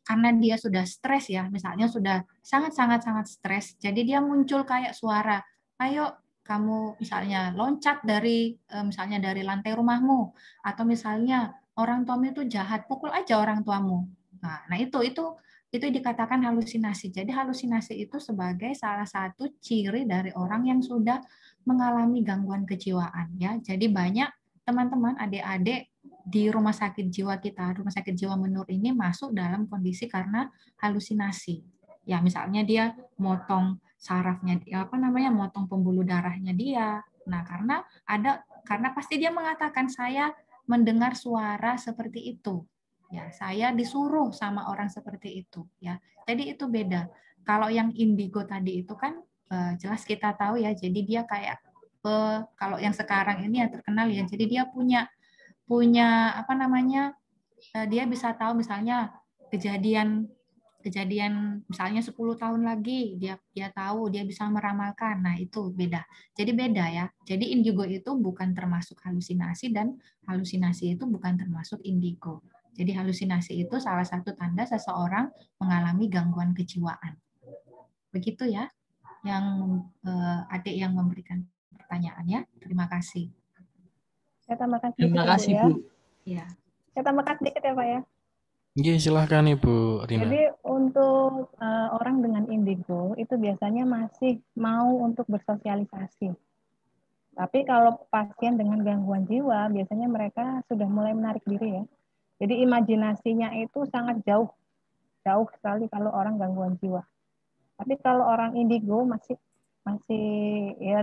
karena dia sudah stres ya, misalnya sudah sangat stres, jadi dia muncul kayak suara, ayo kamu misalnya loncat dari misalnya dari lantai rumahmu, atau misalnya orang tuamu itu jahat, pukul aja orang tuamu. Nah itu dikatakan halusinasi. Jadi halusinasi itu sebagai salah satu ciri dari orang yang sudah mengalami gangguan kejiwaan ya. Jadi banyak teman-teman, adik-adik di rumah sakit jiwa kita, rumah sakit jiwa Menur ini masuk dalam kondisi karena halusinasi. Ya, misalnya dia motong sarafnya, motong pembuluh darahnya dia. Nah, karena pasti dia mengatakan saya mendengar suara seperti itu. Ya, saya disuruh sama orang seperti itu. Ya, jadi itu beda. Kalau yang indigo tadi itu kan jelas kita tahu ya. Jadi dia kayak kalau yang sekarang ini yang terkenal ya. Jadi dia punya dia bisa tahu misalnya kejadian misalnya 10 tahun lagi dia tahu, dia bisa meramalkan. Nah, itu beda. Jadi beda ya. Jadi indigo itu bukan termasuk halusinasi dan halusinasi itu bukan termasuk indigo. Jadi halusinasi itu salah satu tanda seseorang mengalami gangguan kejiwaan. Begitu ya yang adik yang memberikan pertanyaan ya. Terima kasih. Saya tambahkan Terima sedikit kasih, ya, Bu. Ya. Saya tambahkan sedikit ya Pak ya. Oke, silahkan Ibu Rina. Jadi untuk orang dengan indigo itu biasanya masih mau untuk bersosialisasi. Tapi kalau pasien dengan gangguan jiwa, biasanya mereka sudah mulai menarik diri ya. Jadi imajinasinya itu sangat jauh sekali kalau orang gangguan jiwa. Tapi kalau orang indigo masih ya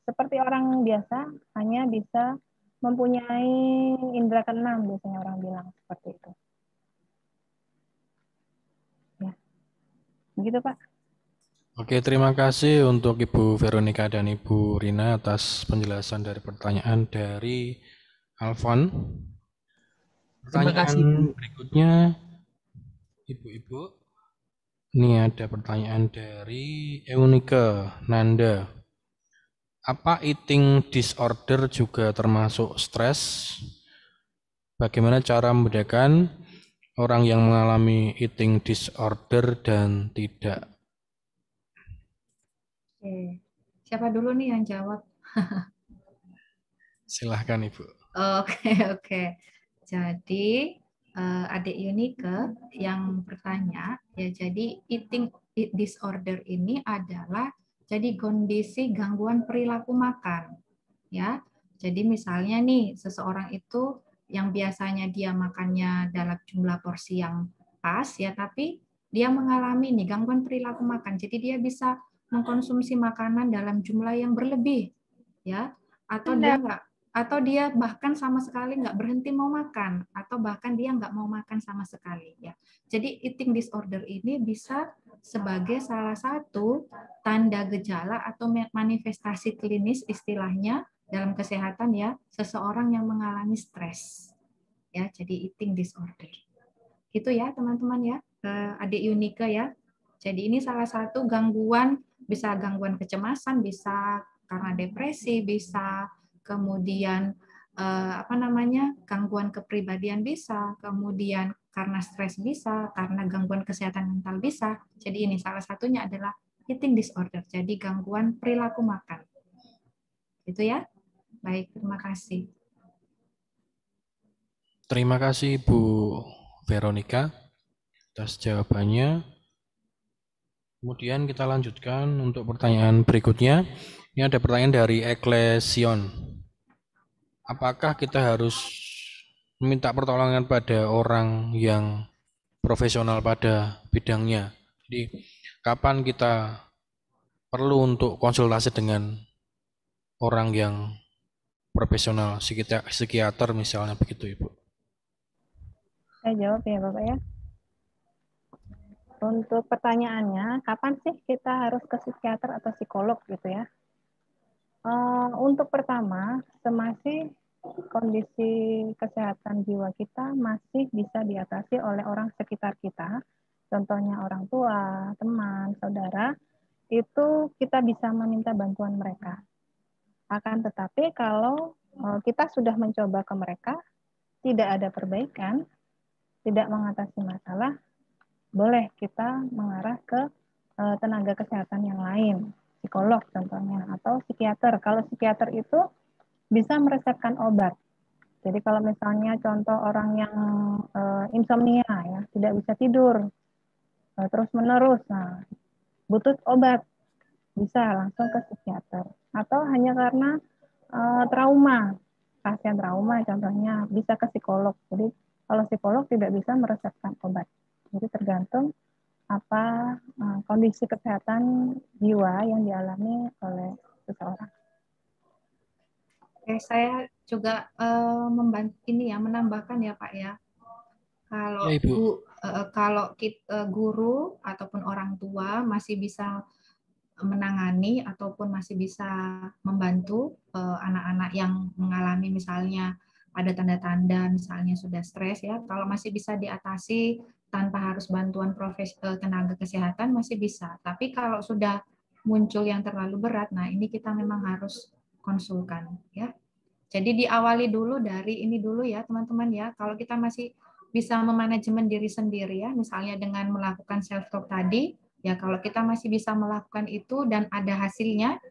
seperti orang biasa, hanya bisa mempunyai indera keenam, biasanya orang bilang seperti itu. Ya, begitu Pak. Oke, terima kasih untuk Ibu Veronica dan Ibu Rina atas penjelasan dari pertanyaan dari Alfon. Terima kasih, Bu. Pertanyaan berikutnya, Ibu-Ibu. Ini ada pertanyaan dari Eunike Nanda. Apa eating disorder juga termasuk stres? Bagaimana cara membedakan orang yang mengalami eating disorder dan tidak? Oke. Siapa dulu nih yang jawab? Silahkan Ibu. Oke. Jadi adik Yunike yang bertanya, ya jadi eating disorder ini adalah jadi kondisi gangguan perilaku makan, ya. Jadi misalnya nih seseorang itu yang biasanya dia makannya dalam jumlah porsi yang pas, ya, tapi dia mengalami nih gangguan perilaku makan. Jadi dia bisa mengkonsumsi makanan dalam jumlah yang berlebih, ya, atau dia bahkan sama sekali nggak berhenti mau makan, atau bahkan dia nggak mau makan sama sekali, ya. Jadi eating disorder ini bisa sebagai salah satu tanda gejala atau manifestasi klinis istilahnya dalam kesehatan, ya, seseorang yang mengalami stres, ya. Jadi eating disorder. Gitu ya teman-teman, ya, adik Yunike, ya. Jadi ini salah satu gangguan, bisa gangguan kecemasan, bisa karena depresi, bisa kemudian gangguan kepribadian bisa, kemudian karena stres bisa, karena gangguan kesehatan mental bisa. Jadi ini salah satunya adalah eating disorder, jadi gangguan perilaku makan. Itu ya. Baik, terima kasih. Terima kasih Ibu Veronica atas jawabannya. Kemudian kita lanjutkan untuk pertanyaan berikutnya. Ini ada pertanyaan dari Eklesion. Apakah kita harus meminta pertolongan pada orang yang profesional pada bidangnya? Jadi, kapan kita perlu untuk konsultasi dengan orang yang profesional, psikiater misalnya, begitu Ibu? Saya jawab ya Bapak ya. Untuk pertanyaannya, kapan sih kita harus ke psikiater atau psikolog gitu ya? Untuk pertama, semasih kondisi kesehatan jiwa kita masih bisa diatasi oleh orang sekitar kita, contohnya orang tua, teman, saudara, itu kita bisa meminta bantuan mereka. Akan tetapi kalau kita sudah mencoba ke mereka, tidak ada perbaikan, tidak mengatasi masalah, boleh kita mengarah ke tenaga kesehatan yang lain, psikolog contohnya, atau psikiater. Kalau psikiater itu bisa meresepkan obat. Jadi kalau misalnya contoh orang yang insomnia, ya, tidak bisa tidur terus menerus, nah, butuh obat, bisa langsung ke psikiater. Atau hanya karena trauma, pasien trauma contohnya, bisa ke psikolog. Jadi kalau psikolog tidak bisa meresepkan obat. Jadi tergantung apa kondisi kesehatan jiwa yang dialami oleh seseorang. Oke, saya juga menambahkan ya Pak ya. Kalau Ya, Ibu. Kalau guru ataupun orang tua masih bisa menangani ataupun masih bisa membantu anak-anak yang mengalami misalnya ada tanda-tanda misalnya sudah stres, ya, kalau masih bisa diatasi tanpa harus bantuan tenaga kesehatan masih bisa. Tapi kalau sudah muncul yang terlalu berat, nah ini kita memang harus konsulkan, ya. Jadi diawali dulu dari ini dulu ya teman-teman ya. Kalau kita masih bisa memanajemen diri sendiri ya, misalnya dengan melakukan self talk tadi, ya kalau kita masih bisa melakukan itu dan ada hasilnya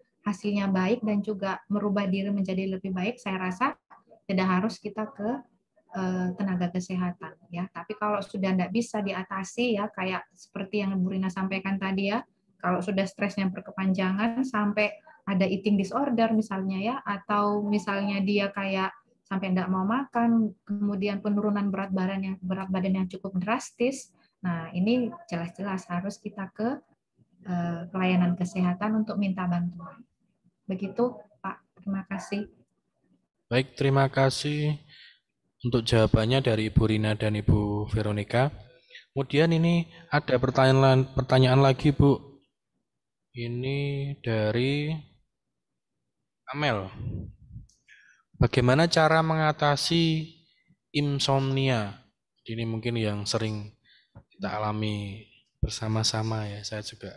baik dan juga merubah diri menjadi lebih baik, saya rasa tidak harus kita ke tenaga kesehatan ya. Tapi kalau sudah tidak bisa diatasi ya, kayak seperti yang Bu Rina sampaikan tadi ya, kalau sudah stresnya berkepanjangan sampai ada eating disorder misalnya ya, atau misalnya dia kayak sampai tidak mau makan, kemudian penurunan berat badan yang cukup drastis, nah ini jelas-jelas harus kita ke pelayanan kesehatan untuk minta bantuan. Begitu Pak, terima kasih. Baik, terima kasih untuk jawabannya dari Ibu Rina dan Ibu Veronica. Kemudian ini ada pertanyaan lagi, Bu. Ini dari Amel. Bagaimana cara mengatasi insomnia? Ini mungkin yang sering kita alami bersama-sama ya. Saya juga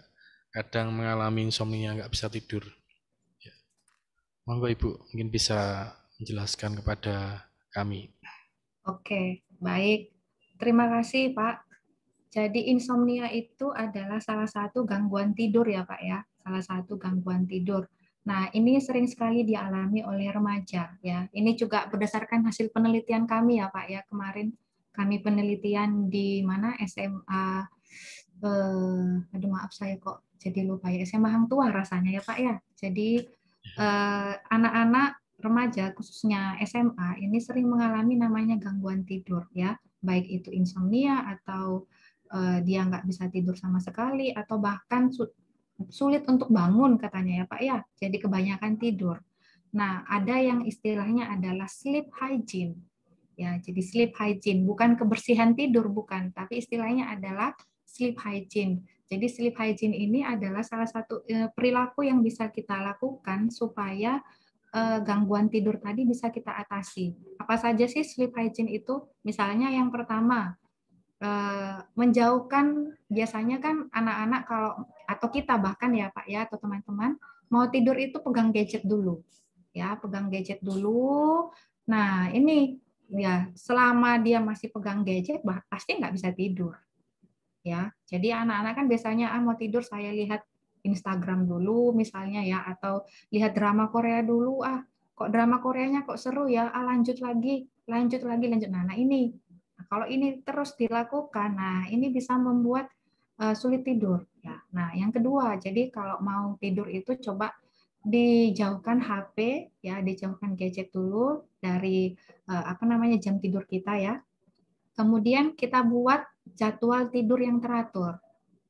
kadang mengalami insomnia, nggak bisa tidur. Ya. Monggo Ibu, mungkin bisa menjelaskan kepada kami. Oke, baik. Terima kasih Pak. Jadi insomnia itu adalah salah satu gangguan tidur ya Pak ya. Salah satu gangguan tidur. Nah, ini sering sekali dialami oleh remaja ya. Ini juga berdasarkan hasil penelitian kami ya Pak ya. Kemarin kami penelitian di mana SMA aduh maaf saya kok jadi lupa ya, SMA Hang Tuah rasanya ya Pak ya. Jadi anak-anak remaja khususnya SMA ini sering mengalami namanya gangguan tidur ya, baik itu insomnia atau dia nggak bisa tidur sama sekali atau bahkan sulit untuk bangun katanya ya Pak ya. Jadi kebanyakan tidur. Nah, ada yang istilahnya adalah sleep hygiene. Ya, jadi sleep hygiene bukan kebersihan tidur bukan, tapi istilahnya adalah sleep hygiene. Jadi sleep hygiene ini adalah salah satu perilaku yang bisa kita lakukan supaya gangguan tidur tadi bisa kita atasi. Apa saja sih sleep hygiene itu? Misalnya yang pertama, menjauhkan, biasanya kan anak-anak kalau atau kita bahkan ya Pak ya atau teman-teman mau tidur itu pegang gadget dulu. Ya, pegang gadget dulu. Nah, ini ya selama dia masih pegang gadget pasti nggak bisa tidur. Ya, jadi anak-anak kan biasanya mau tidur saya lihat Instagram dulu misalnya ya, atau lihat drama Korea dulu, kok drama Koreanya kok seru ya, lanjut lagi. Nah ini, kalau ini terus dilakukan, nah ini bisa membuat sulit tidur. Ya, nah yang kedua, jadi kalau mau tidur itu coba dijauhkan HP, ya dijauhkan gadget dulu dari jam tidur kita ya. Kemudian kita buat jadwal tidur yang teratur.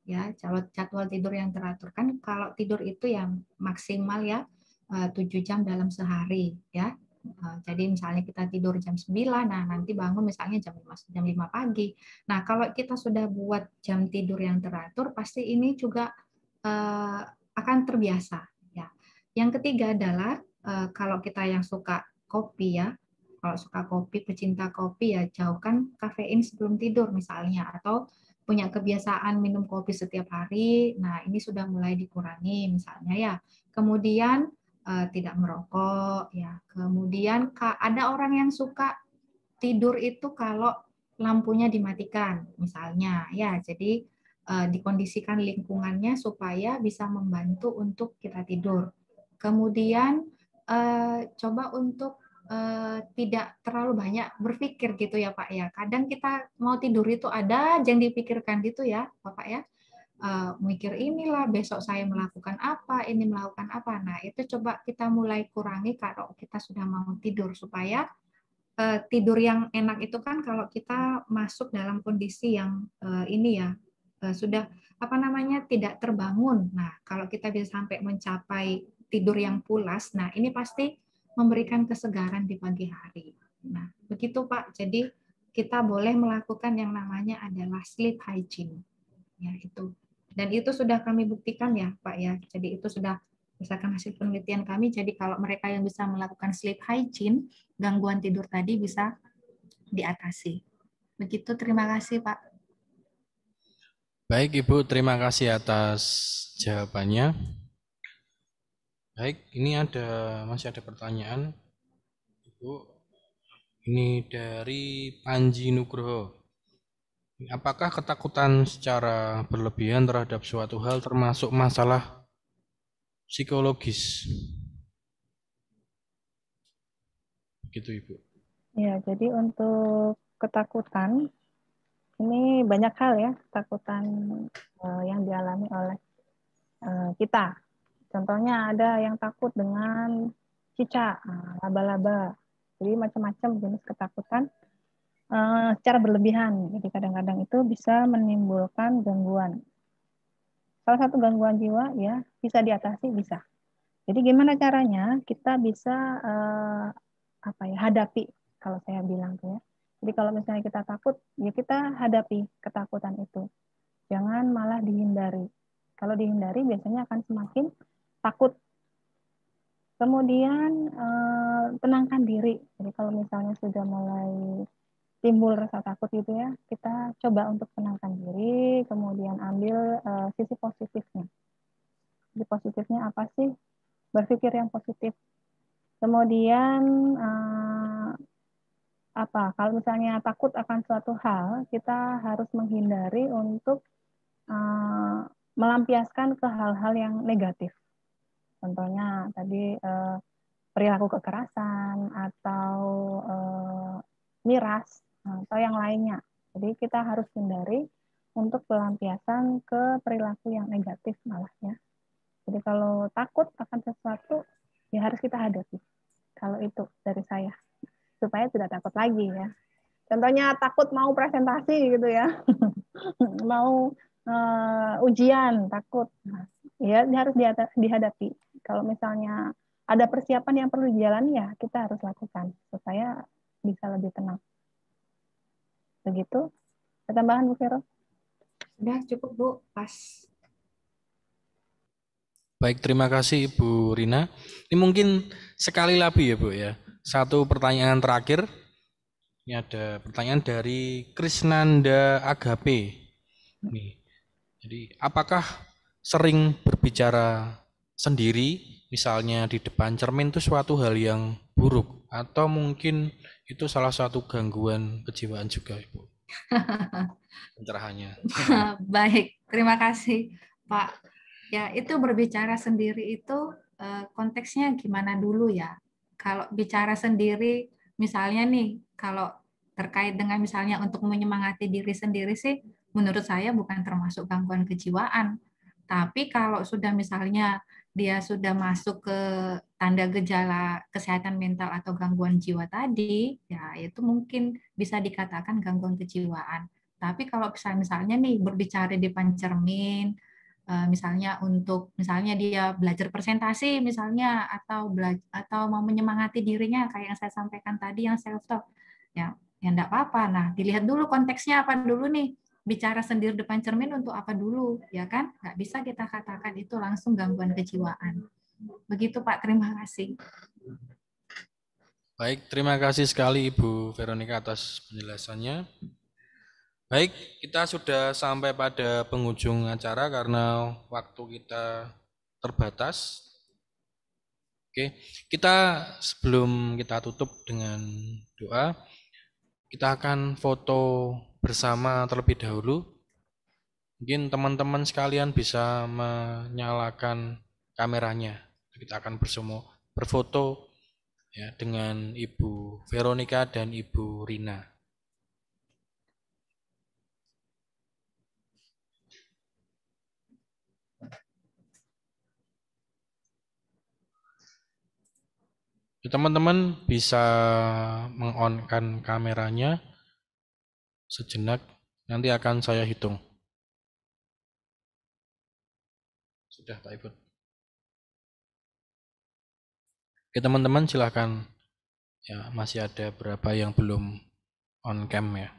Ya, jadwal tidur yang teratur kan kalau tidur itu yang maksimal ya 7 jam dalam sehari ya. Jadi misalnya kita tidur jam 9, nah nanti bangun misalnya jam 5 pagi. Nah, kalau kita sudah buat jam tidur yang teratur, pasti ini juga akan terbiasa ya. Yang ketiga adalah kalau kita yang suka kopi ya, kalau suka kopi, pecinta kopi ya jauhkan kafein sebelum tidur misalnya, atau punya kebiasaan minum kopi setiap hari, nah ini sudah mulai dikurangi misalnya ya. Kemudian tidak merokok ya. Kemudian ada orang yang suka tidur itu kalau lampunya dimatikan misalnya ya. Jadi dikondisikan lingkungannya supaya bisa membantu untuk kita tidur. Kemudian coba untuk tidak terlalu banyak berpikir gitu ya Pak ya. Kadang kita mau tidur itu ada yang dipikirkan gitu ya Bapak ya. Mikir inilah besok saya melakukan apa, ini melakukan apa. Nah itu coba kita mulai kurangi kalau kita sudah mau tidur, supaya tidur yang enak itu kan kalau kita masuk dalam kondisi yang ini ya sudah tidak terbangun. Nah kalau kita bisa sampai mencapai tidur yang pulas, nah ini pasti memberikan kesegaran di pagi hari. Nah, begitu Pak. Jadi kita boleh melakukan yang namanya adalah sleep hygiene. Ya, itu. Dan itu sudah kami buktikan ya, Pak ya. Jadi itu sudah berdasarkan hasil penelitian kami. Jadi kalau mereka yang bisa melakukan sleep hygiene, gangguan tidur tadi bisa diatasi. Begitu, terima kasih Pak. Baik Ibu, terima kasih atas jawabannya. Baik, ini masih ada pertanyaan. Ibu, ini dari Panji Nugroho. Apakah ketakutan secara berlebihan terhadap suatu hal termasuk masalah psikologis? Begitu Ibu. Ya, jadi untuk ketakutan ini banyak hal ya, ketakutan yang dialami oleh kita. Contohnya ada yang takut dengan cicak, laba-laba. Jadi macam-macam jenis ketakutan secara berlebihan. Jadi kadang-kadang itu bisa menimbulkan gangguan. Salah satu gangguan jiwa ya bisa diatasi, bisa. Jadi gimana caranya kita bisa hadapi, kalau saya bilang tuh ya. Jadi kalau misalnya kita takut, ya kita hadapi ketakutan itu. Jangan malah dihindari. Kalau dihindari biasanya akan semakin takut. Kemudian tenangkan diri. Jadi kalau misalnya sudah mulai timbul rasa takut gitu ya, kita coba untuk tenangkan diri, kemudian ambil sisi positifnya. Sisi positifnya apa sih? Berpikir yang positif. Kemudian kalau misalnya takut akan suatu hal, kita harus menghindari untuk melampiaskan ke hal-hal yang negatif. Contohnya tadi perilaku kekerasan atau miras atau yang lainnya. Jadi kita harus hindari untuk pelampiasan ke perilaku yang negatif malah ya. Jadi kalau takut akan sesuatu ya harus kita hadapi. Kalau itu dari saya supaya tidak takut lagi ya. Contohnya takut mau presentasi gitu ya, mau ujian takut, ya harus dihadapi. Kalau misalnya ada persiapan yang perlu dijalani ya kita harus lakukan supaya bisa lebih tenang. Begitu. Ada tambahan Bu Vero? Sudah cukup Bu, pas. Baik, terima kasih Ibu Rina. Ini mungkin sekali lagi ya Bu ya. Satu pertanyaan terakhir. Ini ada pertanyaan dari Krisnanda Agape. Nih. Jadi, apakah sering berbicara sendiri, misalnya di depan cermin itu suatu hal yang buruk, atau mungkin itu salah satu gangguan kejiwaan juga, Ibu? Pencerahannya. Baik, terima kasih Pak. Ya, itu berbicara sendiri itu konteksnya gimana dulu ya? Kalau bicara sendiri, misalnya nih, kalau terkait dengan misalnya untuk menyemangati diri sendiri sih, menurut saya bukan termasuk gangguan kejiwaan. Tapi kalau sudah misalnya dia sudah masuk ke tanda gejala kesehatan mental atau gangguan jiwa tadi, ya itu mungkin bisa dikatakan gangguan kejiwaan. Tapi kalau misalnya nih berbicara di depan cermin, misalnya untuk misalnya dia belajar presentasi misalnya atau mau menyemangati dirinya kayak yang saya sampaikan tadi yang self talk, ya enggak apa-apa. Nah, dilihat dulu konteksnya apa dulu nih. Bicara sendiri depan cermin untuk apa dulu, ya kan? Nggak bisa kita katakan itu langsung gangguan kejiwaan. Begitu Pak, terima kasih. Baik, terima kasih sekali Ibu Veronica atas penjelasannya. Baik, kita sudah sampai pada penghujung acara karena waktu kita terbatas. Oke, kita sebelum kita tutup dengan doa, kita akan foto bersama terlebih dahulu. Mungkin teman-teman sekalian bisa menyalakan kameranya. Kita akan bersama berfoto ya dengan Ibu Veronica dan Ibu Rina. Teman-teman bisa meng-on-kan kameranya sejenak, nanti akan saya hitung. Sudah Pak Ibu. Oke teman-teman silahkan, ya masih ada berapa yang belum on cam ya.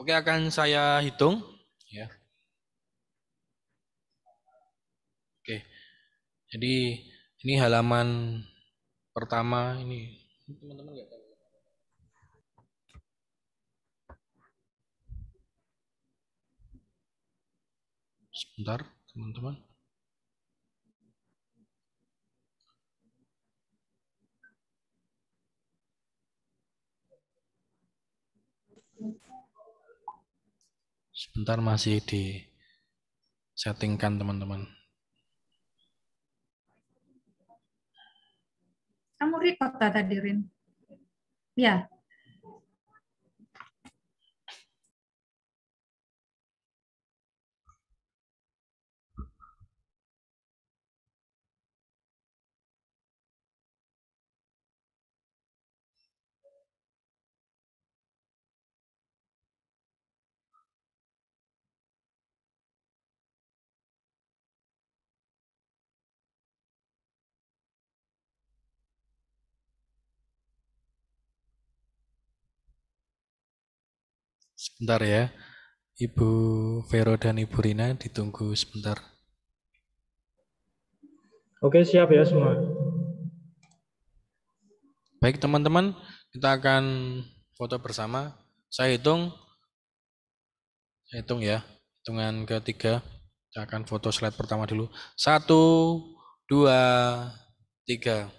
Oke, akan saya hitung ya. Oke. Jadi ini halaman pertama ini teman-teman nggak tahu. Sebentar, teman-teman. Sebentar masih di settingkan teman-teman. Kamu record tadi, Rin? Ya. Sebentar ya, Ibu Vero dan Ibu Rina ditunggu sebentar. Oke, siap ya semua. Baik teman-teman, kita akan foto bersama. Saya hitung ya, hitungan ketiga. Kita akan foto slide pertama dulu. 1, 2, 3.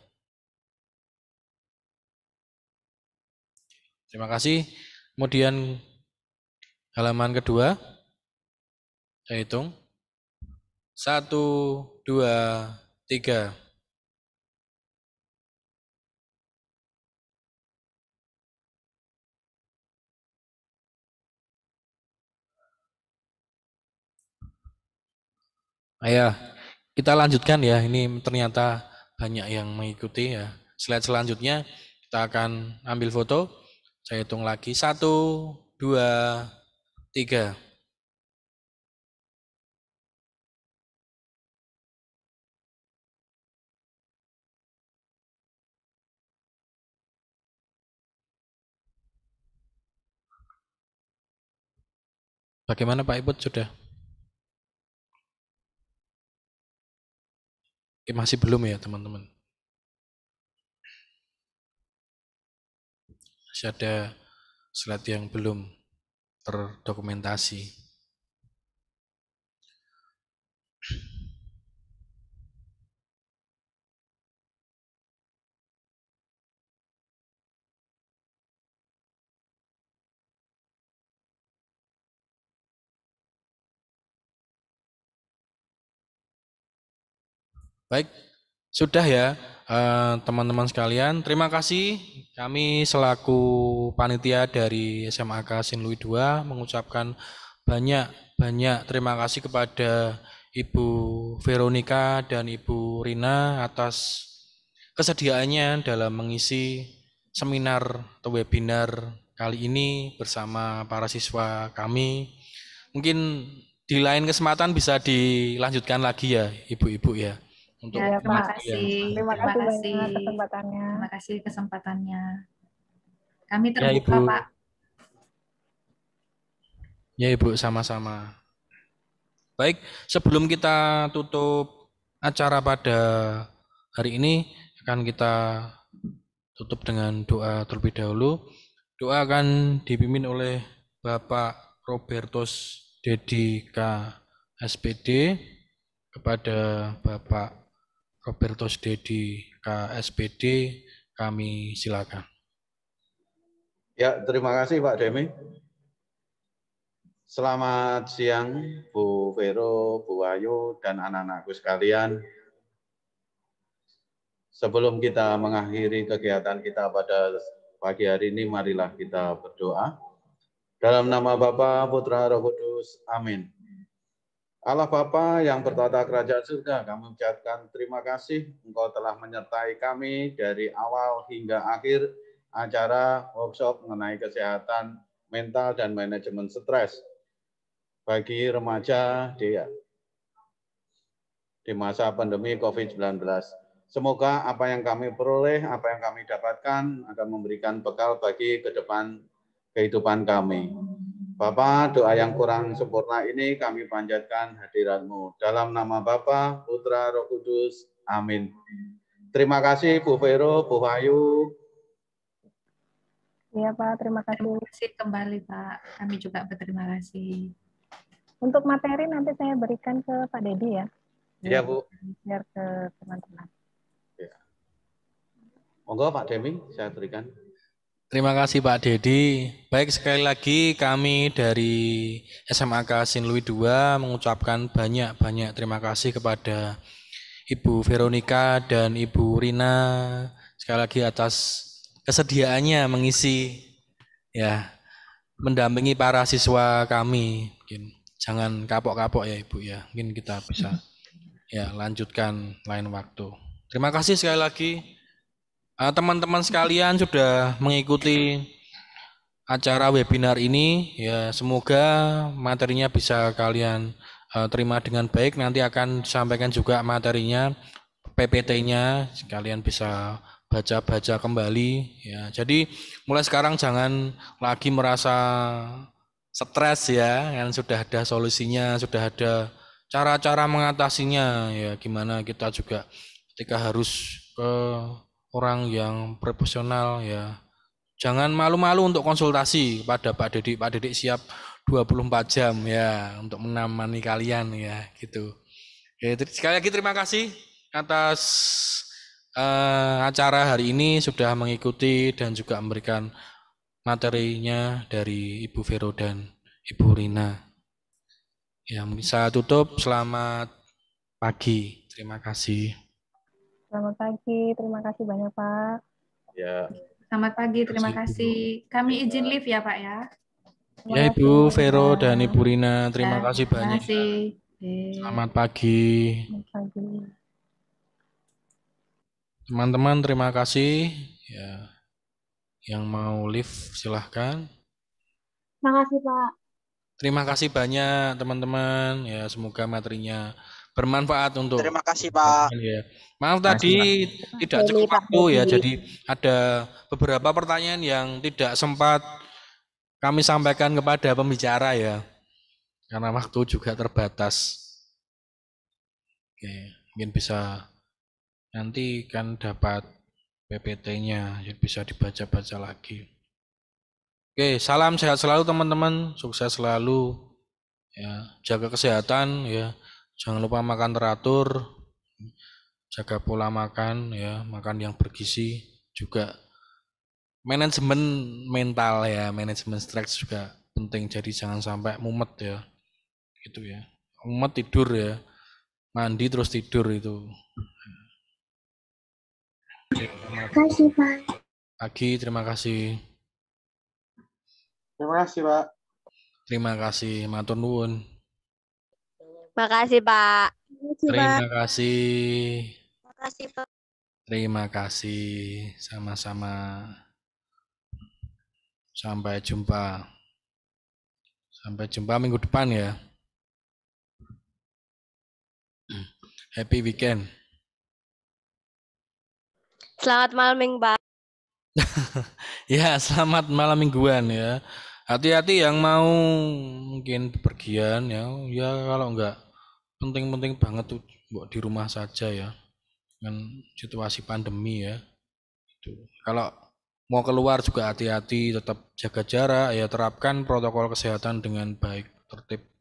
Terima kasih. Kemudian halaman kedua, saya hitung. 1, 2, 3. Ayo, kita lanjutkan ya. Ini ternyata banyak yang mengikuti ya. Slide selanjutnya kita akan ambil foto. Saya hitung lagi. 1, 2, 3. Bagaimana Pak Iput, sudah? Oke, masih belum ya teman-teman? Masih ada slide yang belum terdokumentasi. Baik, sudah ya teman-teman sekalian. Terima kasih. Kami selaku panitia dari SMAK Sinlui II mengucapkan banyak terima kasih kepada Ibu Veronica dan Ibu Rina atas kesediaannya dalam mengisi seminar atau webinar kali ini bersama para siswa kami. Mungkin di lain kesempatan bisa dilanjutkan lagi ya Ibu-ibu ya. Untuk Ya, terima Pak. kasih. Terima Terima kasih kasih. banyak kesempatannya. Terima kasih kesempatannya. Kami Ya terbuka, Ibu. Pak. Ya Ibu, sama-sama. Baik, sebelum kita tutup acara pada hari ini, akan kita tutup dengan doa terlebih dahulu. Doa akan dipimpin oleh Bapak Robertus Dedi K. SPD. Kepada Bapak Robertus Dedi K. SPD, kami silakan. Ya, terima kasih Pak Demi. Selamat siang Bu Vero, Bu Ayu, dan anak-anakku sekalian. Sebelum kita mengakhiri kegiatan kita pada pagi hari ini, marilah kita berdoa. Dalam nama Bapa, Putra, Roh Kudus, amin. Allah Bapa yang bertata kerajaan surga, kami ucapkan terima kasih Engkau telah menyertai kami dari awal hingga akhir acara workshop mengenai kesehatan mental dan manajemen stres bagi remaja di masa pandemi COVID-19. Semoga apa yang kami peroleh, apa yang kami dapatkan akan memberikan bekal bagi ke depan kehidupan kami. Bapa, doa yang kurang sempurna ini kami panjatkan hadirat-Mu. Dalam nama Bapa, Putra, Roh Kudus. Amin. Terima kasih Bu Vero, Bu Ayu. Iya Pak, terima kasih. Terima kasih kembali Pak. Kami juga berterima kasih. Untuk materi nanti saya berikan ke Pak Dedi ya. Iya Bu. Biar ke teman-teman. Ya. Monggo Pak Demi, saya berikan. Terima kasih Pak Dedi. Baik, sekali lagi kami dari SMAK Sinlui II mengucapkan banyak terima kasih kepada Ibu Veronica dan Ibu Rina sekali lagi atas kesediaannya mengisi ya, mendampingi para siswa kami. Mungkin jangan kapok-kapok ya Ibu ya. Mungkin kita bisa ya lanjutkan lain waktu. Terima kasih sekali lagi. Teman-teman sekalian sudah mengikuti acara webinar ini ya, semoga materinya bisa kalian terima dengan baik. Nanti akan disampaikan juga materinya, PPT-nya, kalian bisa baca-baca kembali ya. Jadi mulai sekarang jangan lagi merasa stres ya, kan sudah ada solusinya, sudah ada cara-cara mengatasinya ya. Gimana kita juga ketika harus ke orang yang profesional ya, jangan malu-malu untuk konsultasi kepada Pak Dedik. Pak Dedik siap 24 jam ya untuk menemani kalian ya gitu. Oke, sekali lagi terima kasih atas acara hari ini sudah mengikuti dan juga memberikan materinya dari Ibu Vero dan Ibu Rina. Ya, bisa tutup. Selamat pagi. Terima kasih. Selamat pagi, terima kasih banyak Pak. Ya. Selamat pagi, terima kasih. Kami izin live ya Pak ya. Ya Ibu Vero dan Ibu Rina, terima kasih Terima banyak. kasih. Selamat pagi. Selamat pagi. Teman-teman terima kasih. Ya, yang mau live silahkan. Terima kasih Pak. Terima kasih banyak teman-teman. Ya, semoga materinya bermanfaat untuk. Terima kasih Pak. Ya. Maaf tadi tidak cukup waktu ya, jadi ada beberapa pertanyaan yang tidak sempat kami sampaikan kepada pembicara ya, karena waktu juga terbatas. Oke, mungkin bisa nanti kan dapat PPT-nya, bisa dibaca-baca lagi. Oke, salam sehat selalu teman-teman, sukses selalu, ya, jaga kesehatan, ya, jangan lupa makan teratur, jaga pola makan, ya, makan yang bergizi, juga manajemen mental ya, manajemen stres juga penting, jadi jangan sampai mumet ya, gitu ya, mumet tidur ya, mandi terus tidur itu. Terima kasih Pak. Pagi, terima kasih. Terima kasih, Pak. Terima kasih, matur nuwun. Makasih Pak. Terima kasih. Makasih Pak. Terima kasih, sama-sama. Sampai jumpa. Sampai jumpa minggu depan ya. Happy weekend. Selamat malam Pak. Ya, selamat malam mingguan ya. Hati-hati yang mau mungkin bepergian ya. Ya kalau enggak penting-penting banget tuh di rumah saja ya. Dengan situasi pandemi ya. Itu. Kalau mau keluar juga hati-hati, tetap jaga jarak ya, terapkan protokol kesehatan dengan baik, tertib.